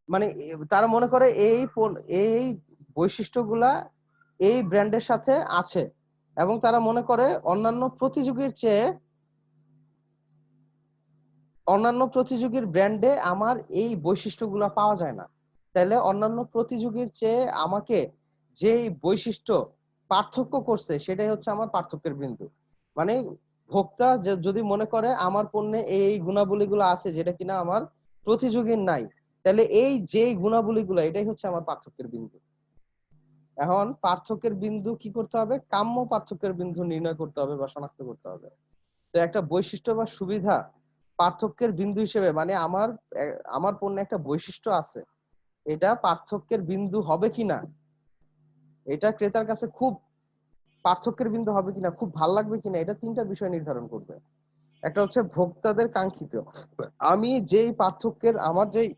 মানে তারা মনে করে এই বৈশিষ্ট্যগুলা এই ব্র্যান্ডের সাথে আছে, এবং তারা মনে করে অন্যান্য প্রতিযোগীর ব্র্যান্ডে আমার এই বৈশিষ্ট্যগুলা পাওয়া যায় না। তাহলে অন্যান্য প্রতিযোগীর চেয়ে আমাকে যে বৈশিষ্ট্য পার্থক্য করছে, সেটাই হচ্ছে আমার পার্থক্যের বিন্দু। মানে ভোক্তা যদি মনে করে আমার পণ্যে এই গুণাবলীগুলো আছে যেটা কিনা আমার প্রতিযোগীর নাই, তাহলে এই যে গুণাবলীগুলো, এটাই হচ্ছে আমার পার্থক্যের বিন্দু। এখন পার্থক্যের বিন্দু কি করতে হবে, কাম্য পার্থক্যের বিন্দু নির্ণয় করতে হবে বা শনাক্ত করতে হবে। তো একটা বৈশিষ্ট্য বা সুবিধা পার্থক্যের বিন্দু হিসেবে, মানে আমার পণ্যে একটা বৈশিষ্ট্য আছে, এটা পার্থক্যের বিন্দু হবে কিনা, এটা ক্রেতার কাছে খুব পার্থক্যের বিন্দু হবে কিনা, খুব ভাল লাগবে কিনা, এটা তিনটা বিষয় নির্ধারণ করবে। একটা হচ্ছে ভোক্তাদের কাঙ্ক্ষিত, আমি যেই পার্থক্যের আমার যেই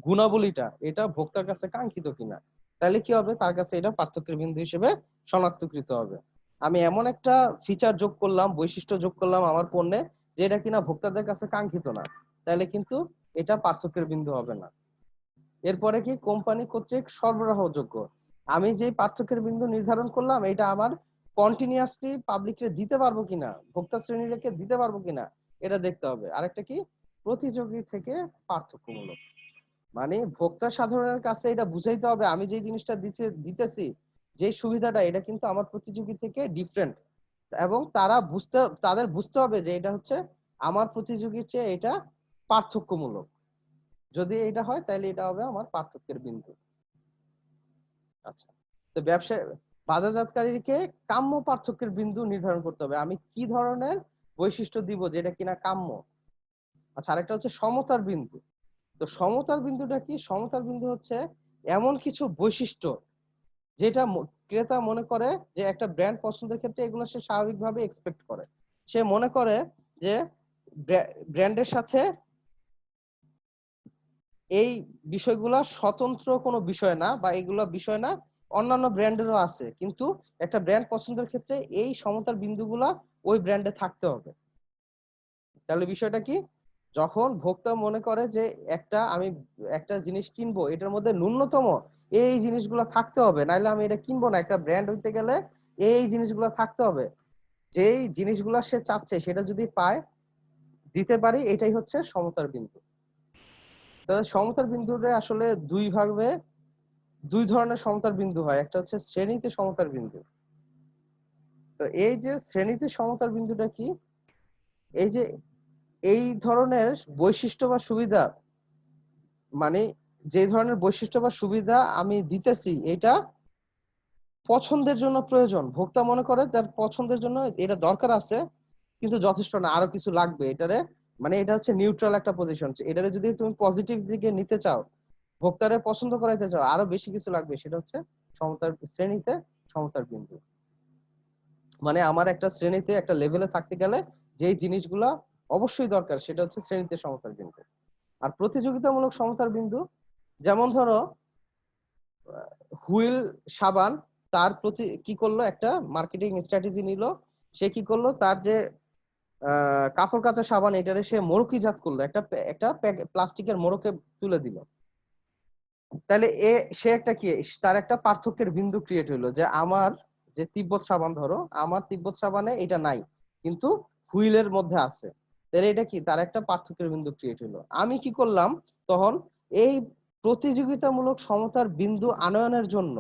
গুণাবলীটা, এটা ভোক্তার কাছে কাঙ্ক্ষিত কিনা, তাহলে কি হবে, তার কাছে এটা পার্থক্যের বিন্দু হিসেবে শনাক্তকৃত হবে। আমি এমন একটা ফিচার যোগ করলাম, বৈশিষ্ট্য যোগ করলাম আমার পণ্যে, যেটা কিনা ভোক্তাদের কাছে কাঙ্ক্ষিত না, তাহলে কিন্তু এটা পার্থক্যের বিন্দু হবে না। এরপরে কি, কোম্পানি কর্তৃক সরবরাহযোগ্য, আমি যে পার্থক্যের বিন্দু নির্ধারণ করলাম, এটা আমার কন্টিনিউয়াসলি পাবলিককে দিতে পারবো কিনা, ভোক্তা শ্রেণীকে দিতে পারবো কিনা, এটা দেখতে হবে। আরেকটা কি, প্রতিযোগী থেকে পার্থক্যমূলক, মানে ভোক্তা সাধারণের কাছে এটা বুঝাইতে হবে আমি যে জিনিসটা দিতেছি, যে সুবিধাটা, এটা কিন্তু আমার প্রতিযোগী থেকে ডিফারেন্ট, এবং তাদের বুঝতে হবে যে এটা হচ্ছে আমার প্রতিযোগীর চেয়ে এটা পার্থক্যমূলক। যদি এটা হয় তাহলে এটা হবে আমার পার্থক্যের বিন্দু। আচ্ছা, তো বাজারজাতকারীকে কাম্য পার্থক্যের বিন্দু নির্ধারণ করতে হবে, আমি কি ধরনের বৈশিষ্ট্য দিব যেটা কিনা কাম্য। আচ্ছা, আরেকটা হচ্ছে সমতার বিন্দু। তো সমতার বিন্দুটা কি, সমতার বিন্দু হচ্ছে এমন কিছু বৈশিষ্ট্য যেটা ক্রেতা মনে করে যে একটা ব্র্যান্ড পছন্দের ক্ষেত্রে এগুলো সে স্বাভাবিকভাবে এক্সপেক্ট করে। সে মনে করে যে ব্র্যান্ডের সাথে এই বিষয়গুলা স্বতন্ত্র কোনো বিষয় না, বা এগুলো বিষয় না, অন্যান্য ব্র্যান্ডেরও আছে, কিন্তু একটা ব্র্যান্ড পছন্দের ক্ষেত্রে এই সমতার বিন্দুগুলা ওই ব্র্যান্ডে থাকতে হবে। তাহলে বিষয়টা কি, যখন ভোক্তা মনে করে যে আমি একটা জিনিস কিনবো, এটার মধ্যে ন্যূনতম এই জিনিসগুলো থাকতে হবে, নাইলে আমি এটা কিনবো না। একটা ব্র্যান্ড হইতে গেলে এই জিনিসগুলো থাকতে হবে। যেই জিনিসগুলো সে চাচ্ছে সেটা যদি পায়, দিতে পারি, এটাই হচ্ছে সমতার বিন্দু। তাহলে সমতার বিন্দুটা আসলে দুই ধরনের সমতার বিন্দু হয়। একটা হচ্ছে শ্রেণীতে সমতার বিন্দু। তো এই যে শ্রেণীতে সমতার বিন্দুটা কি, এই যে এই ধরনের বৈশিষ্ট্য বা সুবিধা, মানে যে ধরনের বৈশিষ্ট্য বা সুবিধা আমি দিতেছি, এটা পছন্দের জন্য প্রয়োজন। ভোক্তা মনে করে তার পছন্দের জন্য এটা দরকার আছে, কিন্তু যথেষ্ট না, আরো কিছু লাগবে এটারে। মানে এটা হচ্ছে নিউট্রাল একটা পজিশন। এটারে যদি তুমি পজিটিভ দিকে নিতে চাও, ভোক্তারে পছন্দ করাইতে চাও, আরো বেশি কিছু লাগবে, সেটা হচ্ছে সমতার শ্রেণীতে সমতার বিন্দু। মানে আমার একটা শ্রেণীতে একটা লেভেলে থাকতে গেলে যেই জিনিসগুলা অবশ্যই দরকার, সেটা হচ্ছে শ্রেণীতে সমতার বিন্দু। আর প্রতিযোগিতামূলক সমতার বিন্দু, যেমন ধরো হুইল সাবান, তার প্রতি কি করলো, একটা মার্কেটিং স্ট্র্যাটেজি নিল। সে কি করলো, তার যে কাপড় কাচা সাবান, এটারে সে মোড়কিজাত করলো, একটা প্লাস্টিকের মোড়কে তুলে দিল। তাহলে সে একটা কি, তার একটা পার্থক্যের বিন্দু ক্রিয়েট হইলো, যে আমার যে তিব্বত সাবান, ধরো আমার তিব্বত সাবানে এটা নাই, কিন্তু হুইলের মধ্যে আছে। তাহলে এটা কি, তার একটা পার্থক্যের বিন্দু ক্রিয়েট হইলো। আমি কি করলাম তখন, এই প্রতিযোগিতামূলক সমতার বিন্দু আনয়নের জন্য,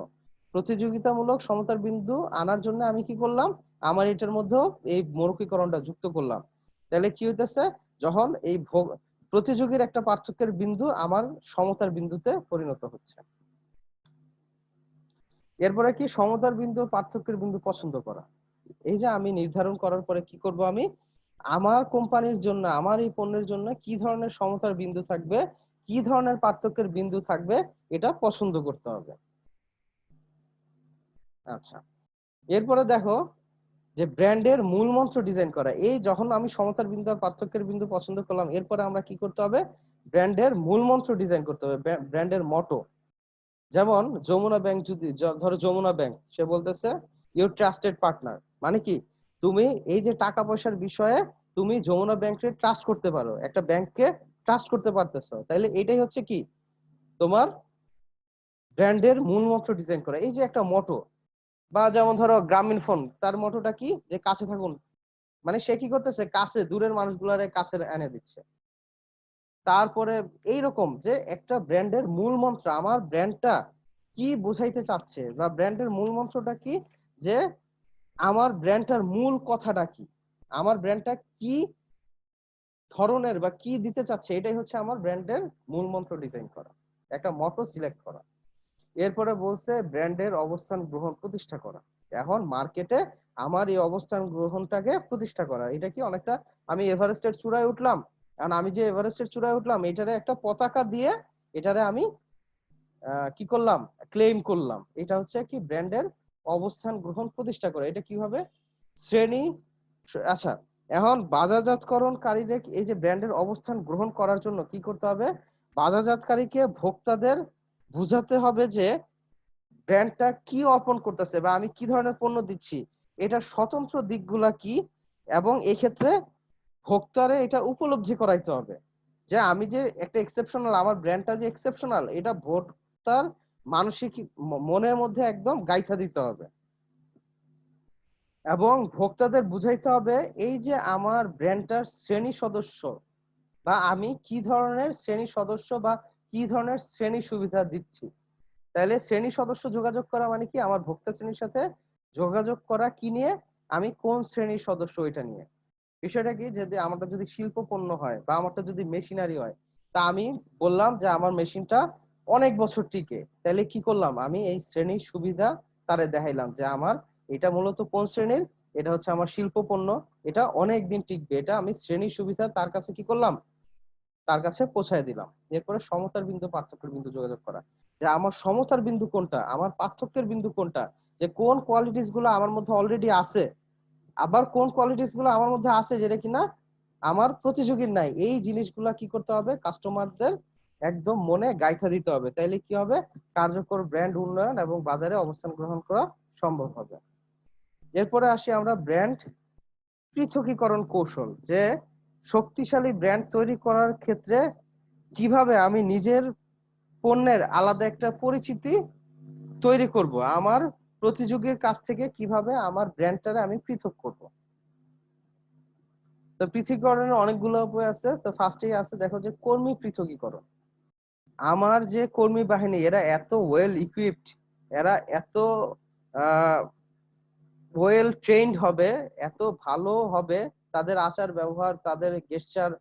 প্রতিযোগিতামূলক সমতার বিন্দু আনার জন্য আমি কি করলাম, আমার এটার মধ্যে এই মৌখিকরণটা যুক্ত করলাম। তাহলে কি হইতেছে, যখন এই প্রতিযোগীর একটা পার্থক্যের বিন্দু আমার সমতার বিন্দুতে পরিণত হচ্ছে। এরপরে কি, সমতার বিন্দু পার্থক্যের বিন্দু পছন্দ করা। এই যে আমি নির্ধারণ করার পরে কি করব, আমি আমার কোম্পানির জন্য, আমার এই পণ্যের জন্য কি ধরনের সমতার বিন্দু থাকবে, কি ধরনের পার্থক্যের বিন্দু থাকবে, এটা পছন্দ করতে হবে। আচ্ছা, এরপরে দেখো যে ব্র্যান্ডের মূল মন্ত্র ডিজাইন করা। এই যখন আমি সমতার বিন্দু আর পার্থক্যের বিন্দু পছন্দ করলাম, এরপরে আমরা কি করতে হবে, ব্র্যান্ডের মূল মন্ত্র ডিজাইন করতে হবে, ব্র্যান্ডের মটো। যেমন যমুনা ব্যাংক, যদি ধরো যমুনা ব্যাংক, সে বলতেছে ইউর ট্রাস্টেড পার্টনার। মানে কি, তুমি এই যে টাকা পয়সার বিষয়ে তুমি যমুনা ব্যাংকে ট্রাস্ট করতে পারো, একটা ব্যাংককে ট্রাস্ট করতে পারতেছো। তাইলে এটাই হচ্ছে কি, তোমার ব্র্যান্ডের মূল মন্ত্র ডিজাইন করা। এই যে একটা মোটো, বা যেমন ধরো গ্রামীণ ফোন, তার মোটোটা কি, যে কাছে থাকুন। মানে সে কি করতেছে, কাছে দূরের মানুষগুলারে কাছে এনে দিচ্ছে। তারপরে এইরকম যে একটা ব্র্যান্ডের মূল মন্ত্র, আমার ব্র্যান্ডটা কি বোঝাইতে চাচ্ছে, বা ব্র্যান্ডের মূল মন্ত্রটা কি, যে আমার ব্র্যান্ডটার মূল কথাটা কি, আমার ব্র্যান্ডটা কি ধরনের বা কি দিতে চাচ্ছে, এটাই হচ্ছে আমার ব্র্যান্ডের মূল মন্ত্র ডিজাইন করা, একটা মটো সিলেক্ট করা। এরপরে বলছে ব্র্যান্ডের অবস্থান গ্রহণ প্রতিষ্ঠা করা। এখন মার্কেটে আমার এই অবস্থান গ্রহণটাকে প্রতিষ্ঠা করা, এটা কি অনেকটা, আমি এভারেস্টের চূড়ায় উঠলাম, কারণ আমি যে এভারেস্টের চূড়ায় উঠলাম, এটারে একটা পতাকা দিয়ে এটারে আমি কি করলাম, ক্লেম করলাম। এটা হচ্ছে কি, ব্র্যান্ডের অবস্থান গ্রহণ প্রতিষ্ঠা করা। এটা কিভাবে, শ্রেণী। আচ্ছা, এখন বাজারজাতকরণকারীদের এই যে ব্র্যান্ডের অবস্থান গ্রহণ করার জন্য কি করতে হবে, বাজারজাতকারীকে ভোক্তাদের বুঝাতে হবে যে ব্র্যান্ডটা কি অর্পণ করতেছে, বা আমি কি ধরনের পণ্য দিচ্ছি, এটার স্বতন্ত্র দিকগুলা কি, এবং এই ক্ষেত্রে ভোক্তারে এটা উপলব্ধি করাইতে হবে যে আমি যে একটা এক্সেপশনাল, আমার ব্র্যান্ডটা যে এক্সেপশনাল, এটা ভোক্তার মানসিক মনের মধ্যে একদম গাইথা দিতে হবে। এবং ভোক্তাদের বুঝাইতে হবে এই যে আমার ব্র্যান্ডটার শ্রেণী সদস্য, বা আমি কি ধরনের শ্রেণী সদস্য বা কি ধরনের শ্রেণী সুবিধা দিচ্ছি। তাহলে শ্রেণী সদস্য যোগাযোগ করা মানে কি, আমার ভোক্তা শ্রেণীর সাথে যোগাযোগ করা কি নিয়ে, আমি কোন শ্রেণীর সদস্য এটা নিয়ে। বিষয়টা কি, যদি আমারটা যদি শিল্প পণ্য হয় বা আমারটা যদি মেশিনারি হয়, তা আমি বললাম যে আমার মেশিনটা অনেক বছর টিকে, তাহলে কি করলাম, আমি এই শ্রেণীর সুবিধা তারে দেখাইলাম যে আমার এটা মূলত কোন শ্রেণীর, এটা হচ্ছে আমার শিল্প পণ্য, এটা অনেক দিন টিকবে, এটা আমি শ্রেণীর সুবিধা তার কাছে কি করলাম, তার কাছে পৌঁছায় দিলাম। এরপরে সমতার বিন্দু পার্থক্যের বিন্দু যোগাযোগ করা, যে আমার সমতার বিন্দু কোনটা, আমার পার্থক্যের বিন্দু কোনটা, যে কোন কোয়ালিটিস গুলো আমার মধ্যে অলরেডি আছে, আবার কোন কোয়ালিটিস গুলো আমার মধ্যে আছে যেটা কিনা আমার প্রতিযোগীর নাই। এই জিনিসগুলা কি করতে হবে, কাস্টমারদের একদম মনে গাইথা দিতে হবে। তাইলে কি হবে, কার্যকর ব্র্যান্ড উন্নয়ন এবং বাজারে অবস্থান গ্রহণ করা সম্ভব হবে। এরপরে আসি আমরা ব্র্যান্ড পৃথকীকরণ কৌশল, যে শক্তিশালী ব্র্যান্ড তৈরি করার ক্ষেত্রে কিভাবে আমি নিজের পণ্যের আলাদা একটা পরিচিতি তৈরি করব, আমার প্রতিযোগীর কাছ থেকে কিভাবে আমার ব্র্যান্ডটারে আমি পৃথক করব। তো পৃথকীকরণের অনেকগুলো উপায় আছে। তো ফার্স্টেই আছে দেখো যে কর্মী পৃথকীকরণ। আমার যে কর্মী বাহিনী এরা এত ওয়েল ইকুইপড, এরা এত ওয়েল ট্রেন্ড হবে, এত ভালো হবে, তাদের আচার ব্যবহার, তাদের গেস্টার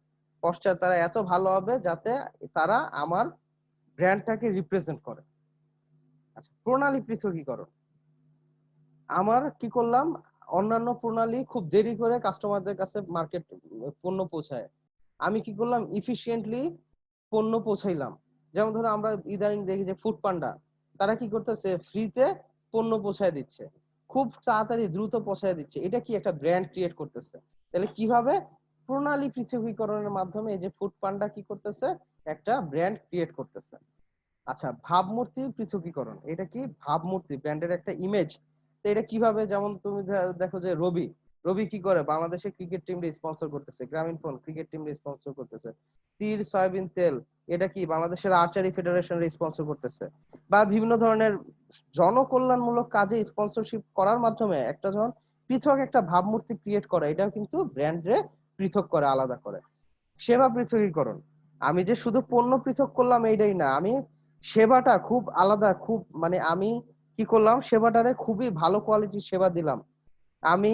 পশ্চার তারা এত ভালো হবে যাতে তারা আমার ব্র্যান্ডটাকে রিপ্রেজেন্ট করে। আচ্ছা, প্রণালী পৃথকীকরণ। আমার কি করলাম, অন্যান্য প্রণালী খুব দেরি করে কাস্টমারদের কাছে মার্কেট পণ্য পৌঁছায়, আমি কি করলাম ইফিশিয়েন্টলি পণ্য পৌঁছাইলাম। যেমন ধরো আমরা ইদানিং দেখি যে ফুড পান্ডা, তারা কি করতেছে ফ্রিতে পণ্য পৌঁছায় দিচ্ছে, খুব তাড়াতাড়ি দ্রুত পৌঁছায় দিচ্ছে, এটা কি একটা ব্র্যান্ড ক্রিয়েট করতেছে। তাহলে কিভাবে প্রণালী পৃথকীকরণের মাধ্যমে এই যে ফুড পান্ডা কি করতেছে, একটা ব্র্যান্ড ক্রিয়েট করতেছে। আচ্ছা, ভাবমূর্তি পৃথকীকরণ। এটা কি ভাবমূর্তি, ব্র্যান্ডের একটা ইমেজ। তো এটা কিভাবে, যেমন তুমি দেখো যে রবি, রবি কি করে বাংলাদেশের ক্রিকেট টিম স্পন্সর করতেছে, গ্রামীণ ফোন ক্রিকেট টিম স্পন্সর করতেছে, তীর সয়াবিন তেল এটা কি বাংলাদেশের আর্চারি ফেডারেশন স্পন্সর করতেছে। বা বিভিন্ন ধরনের জনকল্যাণমূলক কাজে স্পন্সরশিপ করার মাধ্যমে একটা যখন পৃথক একটা ভাবমূর্তি ক্রিয়েট করে, এটাও কিন্তু ব্র্যান্ডে পৃথক করে, আলাদা করে। সেবা পৃথকীকরণ। আমি যে শুধু পণ্য পৃথক করলাম এইটাই না, আমি সেবাটা খুব আলাদা, খুব মানে আমি কি করলাম, সেবাটারে খুবই ভালো কোয়ালিটির সেবা দিলাম, আমি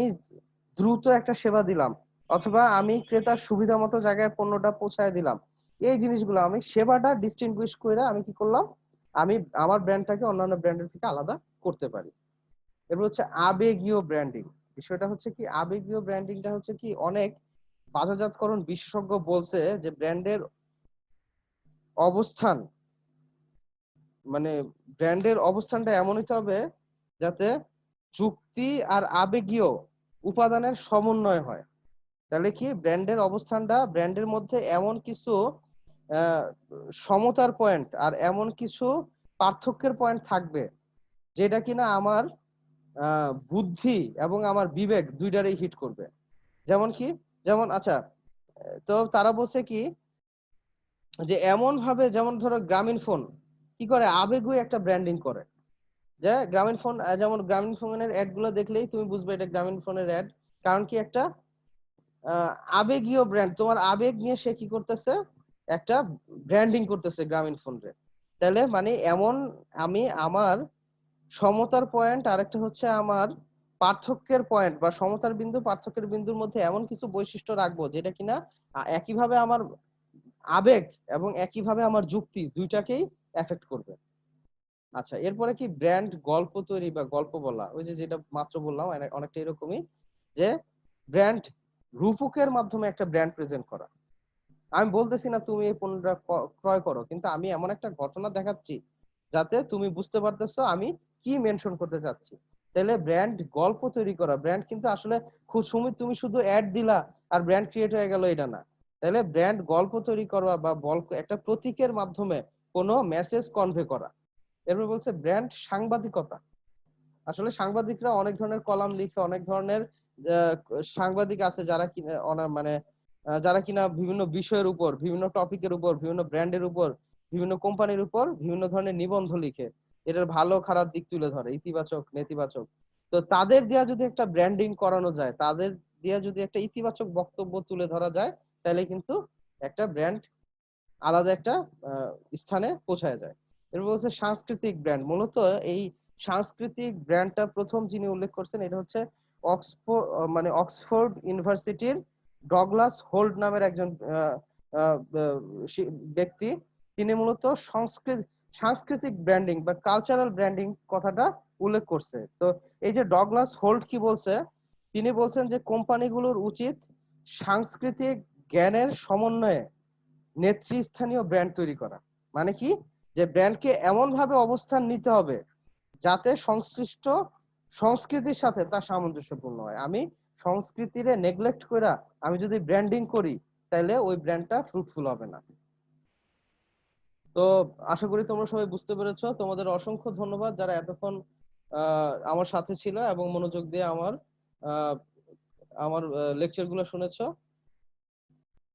দ্রুত একটা সেবা দিলাম, অথবা আমি ক্রেতার সুবিধা মতো জায়গায় পণ্যটা পৌঁছায় দিলাম। এই জিনিসগুলো আমি সেবাটা ডিস্টিংগুইশ করে আমি কি করলাম, আমি আমার ব্র্যান্ডটাকে অন্যান্য ব্র্যান্ডের থেকে আলাদা করতে পারি। এবার হচ্ছে আবেগীয় ব্র্যান্ডিং। বিষয়টা হচ্ছে কি, আবেগীয় ব্র্যান্ডিংটা হচ্ছে কি, অনেক বাজারজাতকরণ বিশেষজ্ঞ বলছে যে ব্র্যান্ডের অবস্থান, মানে ব্র্যান্ডের অবস্থানটা এমন হতে হবে যাতে যুক্তি আর আবেগীয় উপাদানের সমন্বয় হয়। তাহলে কি ব্র্যান্ডের অবস্থানটা, ব্র্যান্ডের মধ্যে এমন কিছু আহ, সমতার পয়েন্ট আর এমন কিছু পার্থক্যের পয়েন্ট থাকবে যেটা কিনা আমার বুদ্ধি এবং আমার বিবেক দুইটারই হিট করবে। যেমন কি, যেমন আচ্ছা, তো তারা বলছে কি যে এমন ভাবে, যেমন ধরো গ্রামীণ ফোন কি করে আবেগই একটা ব্র্যান্ডিং করে, যে গ্রামীণ ফোন, যেমন গ্রামীণ ফোনের অ্যাড গুলো দেখলেই তুমি বুঝবে এটা গ্রামীণ ফোনের অ্যাড। কারণ কি, একটা আবেগীয় ব্র্যান্ড, তোমার আবেগ নিয়ে সে কি করতেছে, একটা ব্র্যান্ডিং করতেছে গ্রামীণ ফোন রে। তাহলে মানে এমন, আমি আমার সমতার পয়েন্ট আর একটা হচ্ছে আমার পার্থক্যের পয়েন্ট বা সমতার বিন্দু পার্থক্যের বিন্দুর মধ্যে এমন কিছু বৈশিষ্ট্য রাখবো যেটা কিনা একইভাবে আমার আবেগ এবং একইভাবে আমার যুক্তি দুইটাকেই এফেক্ট করবে। আচ্ছা, এরপরে কি ব্র্যান্ড গল্প তৈরি বা গল্প বলা, ওই যে যেটা মাত্র বললাম অনেকটা এরকমই, যে ব্র্যান্ড রূপকের মাধ্যমে একটা ব্র্যান্ড প্রেজেন্ট করা। আমি বলতেছি না তুমি এই পণ্যটা ক্রয় করো, কিন্তু আমি এমন একটা ঘটনা দেখাচ্ছি যাতে তুমি বুঝতে পারতেছো আমি কি মেনশন করতে চাচ্ছি। তাহলে ব্র্যান্ড গল্প তৈরি করা, ব্র্যান্ড কিন্তু আসলে খুব সুমিত তুমি শুধু অ্যাড দিলা আর ব্র্যান্ড ক্রিয়েট হয়ে গেল, এটা না। তাহলে ব্র্যান্ড গল্প তৈরি করা বা একটা প্রতীকের মাধ্যমে কোনো মেসেজ কনভে করা। এরপর বলছে ব্র্যান্ড সাংবাদিকতা। আসলে সাংবাদিকরা অনেক ধরনের কলাম লিখে, অনেক ধরনের আহ, সাংবাদিক আছে যারা কিনা মানে যারা কিনা বিভিন্ন বিষয়ের উপর, বিভিন্ন টপিকের উপর, বিভিন্ন ব্র্যান্ডের উপর, বিভিন্ন কোম্পানির উপর বিভিন্ন ধরনের নিবন্ধ লিখে এটার ভালো খারাপ দিক তুলে ধরে, ইতিবাচক নেতিবাচক। তো তাদের দেয়া যদি একটা ব্র্যান্ডিং করানো যায়, তাদের দেয়া যদি একটা ইতিবাচক বক্তব্য তুলে ধরা যায়, তাহলে কিন্তু একটা ব্র্যান্ড আলাদা একটা স্থানে পৌঁছায় যায়। এরপর হচ্ছে সাংস্কৃতিক ব্র্যান্ড। মূলত এই সাংস্কৃতিক ব্র্যান্ডটা প্রথম যিনি উল্লেখ করছেন এটা হচ্ছে অক্সফোর্ড, মানে অক্সফোর্ড ইউনিভার্সিটির ডগলাস হোল্ড নামের একজন আহ, আহ, ব্যক্তি। তিনি মূলত সাংস্কৃতিক ব্র্যান্ডিং বা কালচারাল ব্র্যান্ডিং কথাটা উল্লেখ করছে। তো এই যে ডগলাস হোল্ড কি বলছে, তিনি বলছেন যে কোম্পানিগুলোর উচিত সাংস্কৃতিক জ্ঞানের সমন্বয়ে নেতৃস্থানীয় ব্র্যান্ড তৈরি করা। মানে কি, যে ব্র্যান্ডকে এমন ভাবে অবস্থান নিতে হবে যাতে সংশ্লিষ্ট সংস্কৃতির সাথে তার সামঞ্জস্যপূর্ণ হয়। আমি সংস্কৃতিরে নেগলেক্ট করে আমি যদি ব্র্যান্ডিং করি, তাহলে ওই ব্র্যান্ডটা ফ্রুটফুল হবে না। তো আশা করি তোমরা সবাই বুঝতে পেরেছো। তোমাদের অসংখ্য ধন্যবাদ যারা এতক্ষণ আমার সাথে ছিল এবং মনোযোগ দিয়ে আমার আহ, আমার লেকচার গুলো শুনেছো।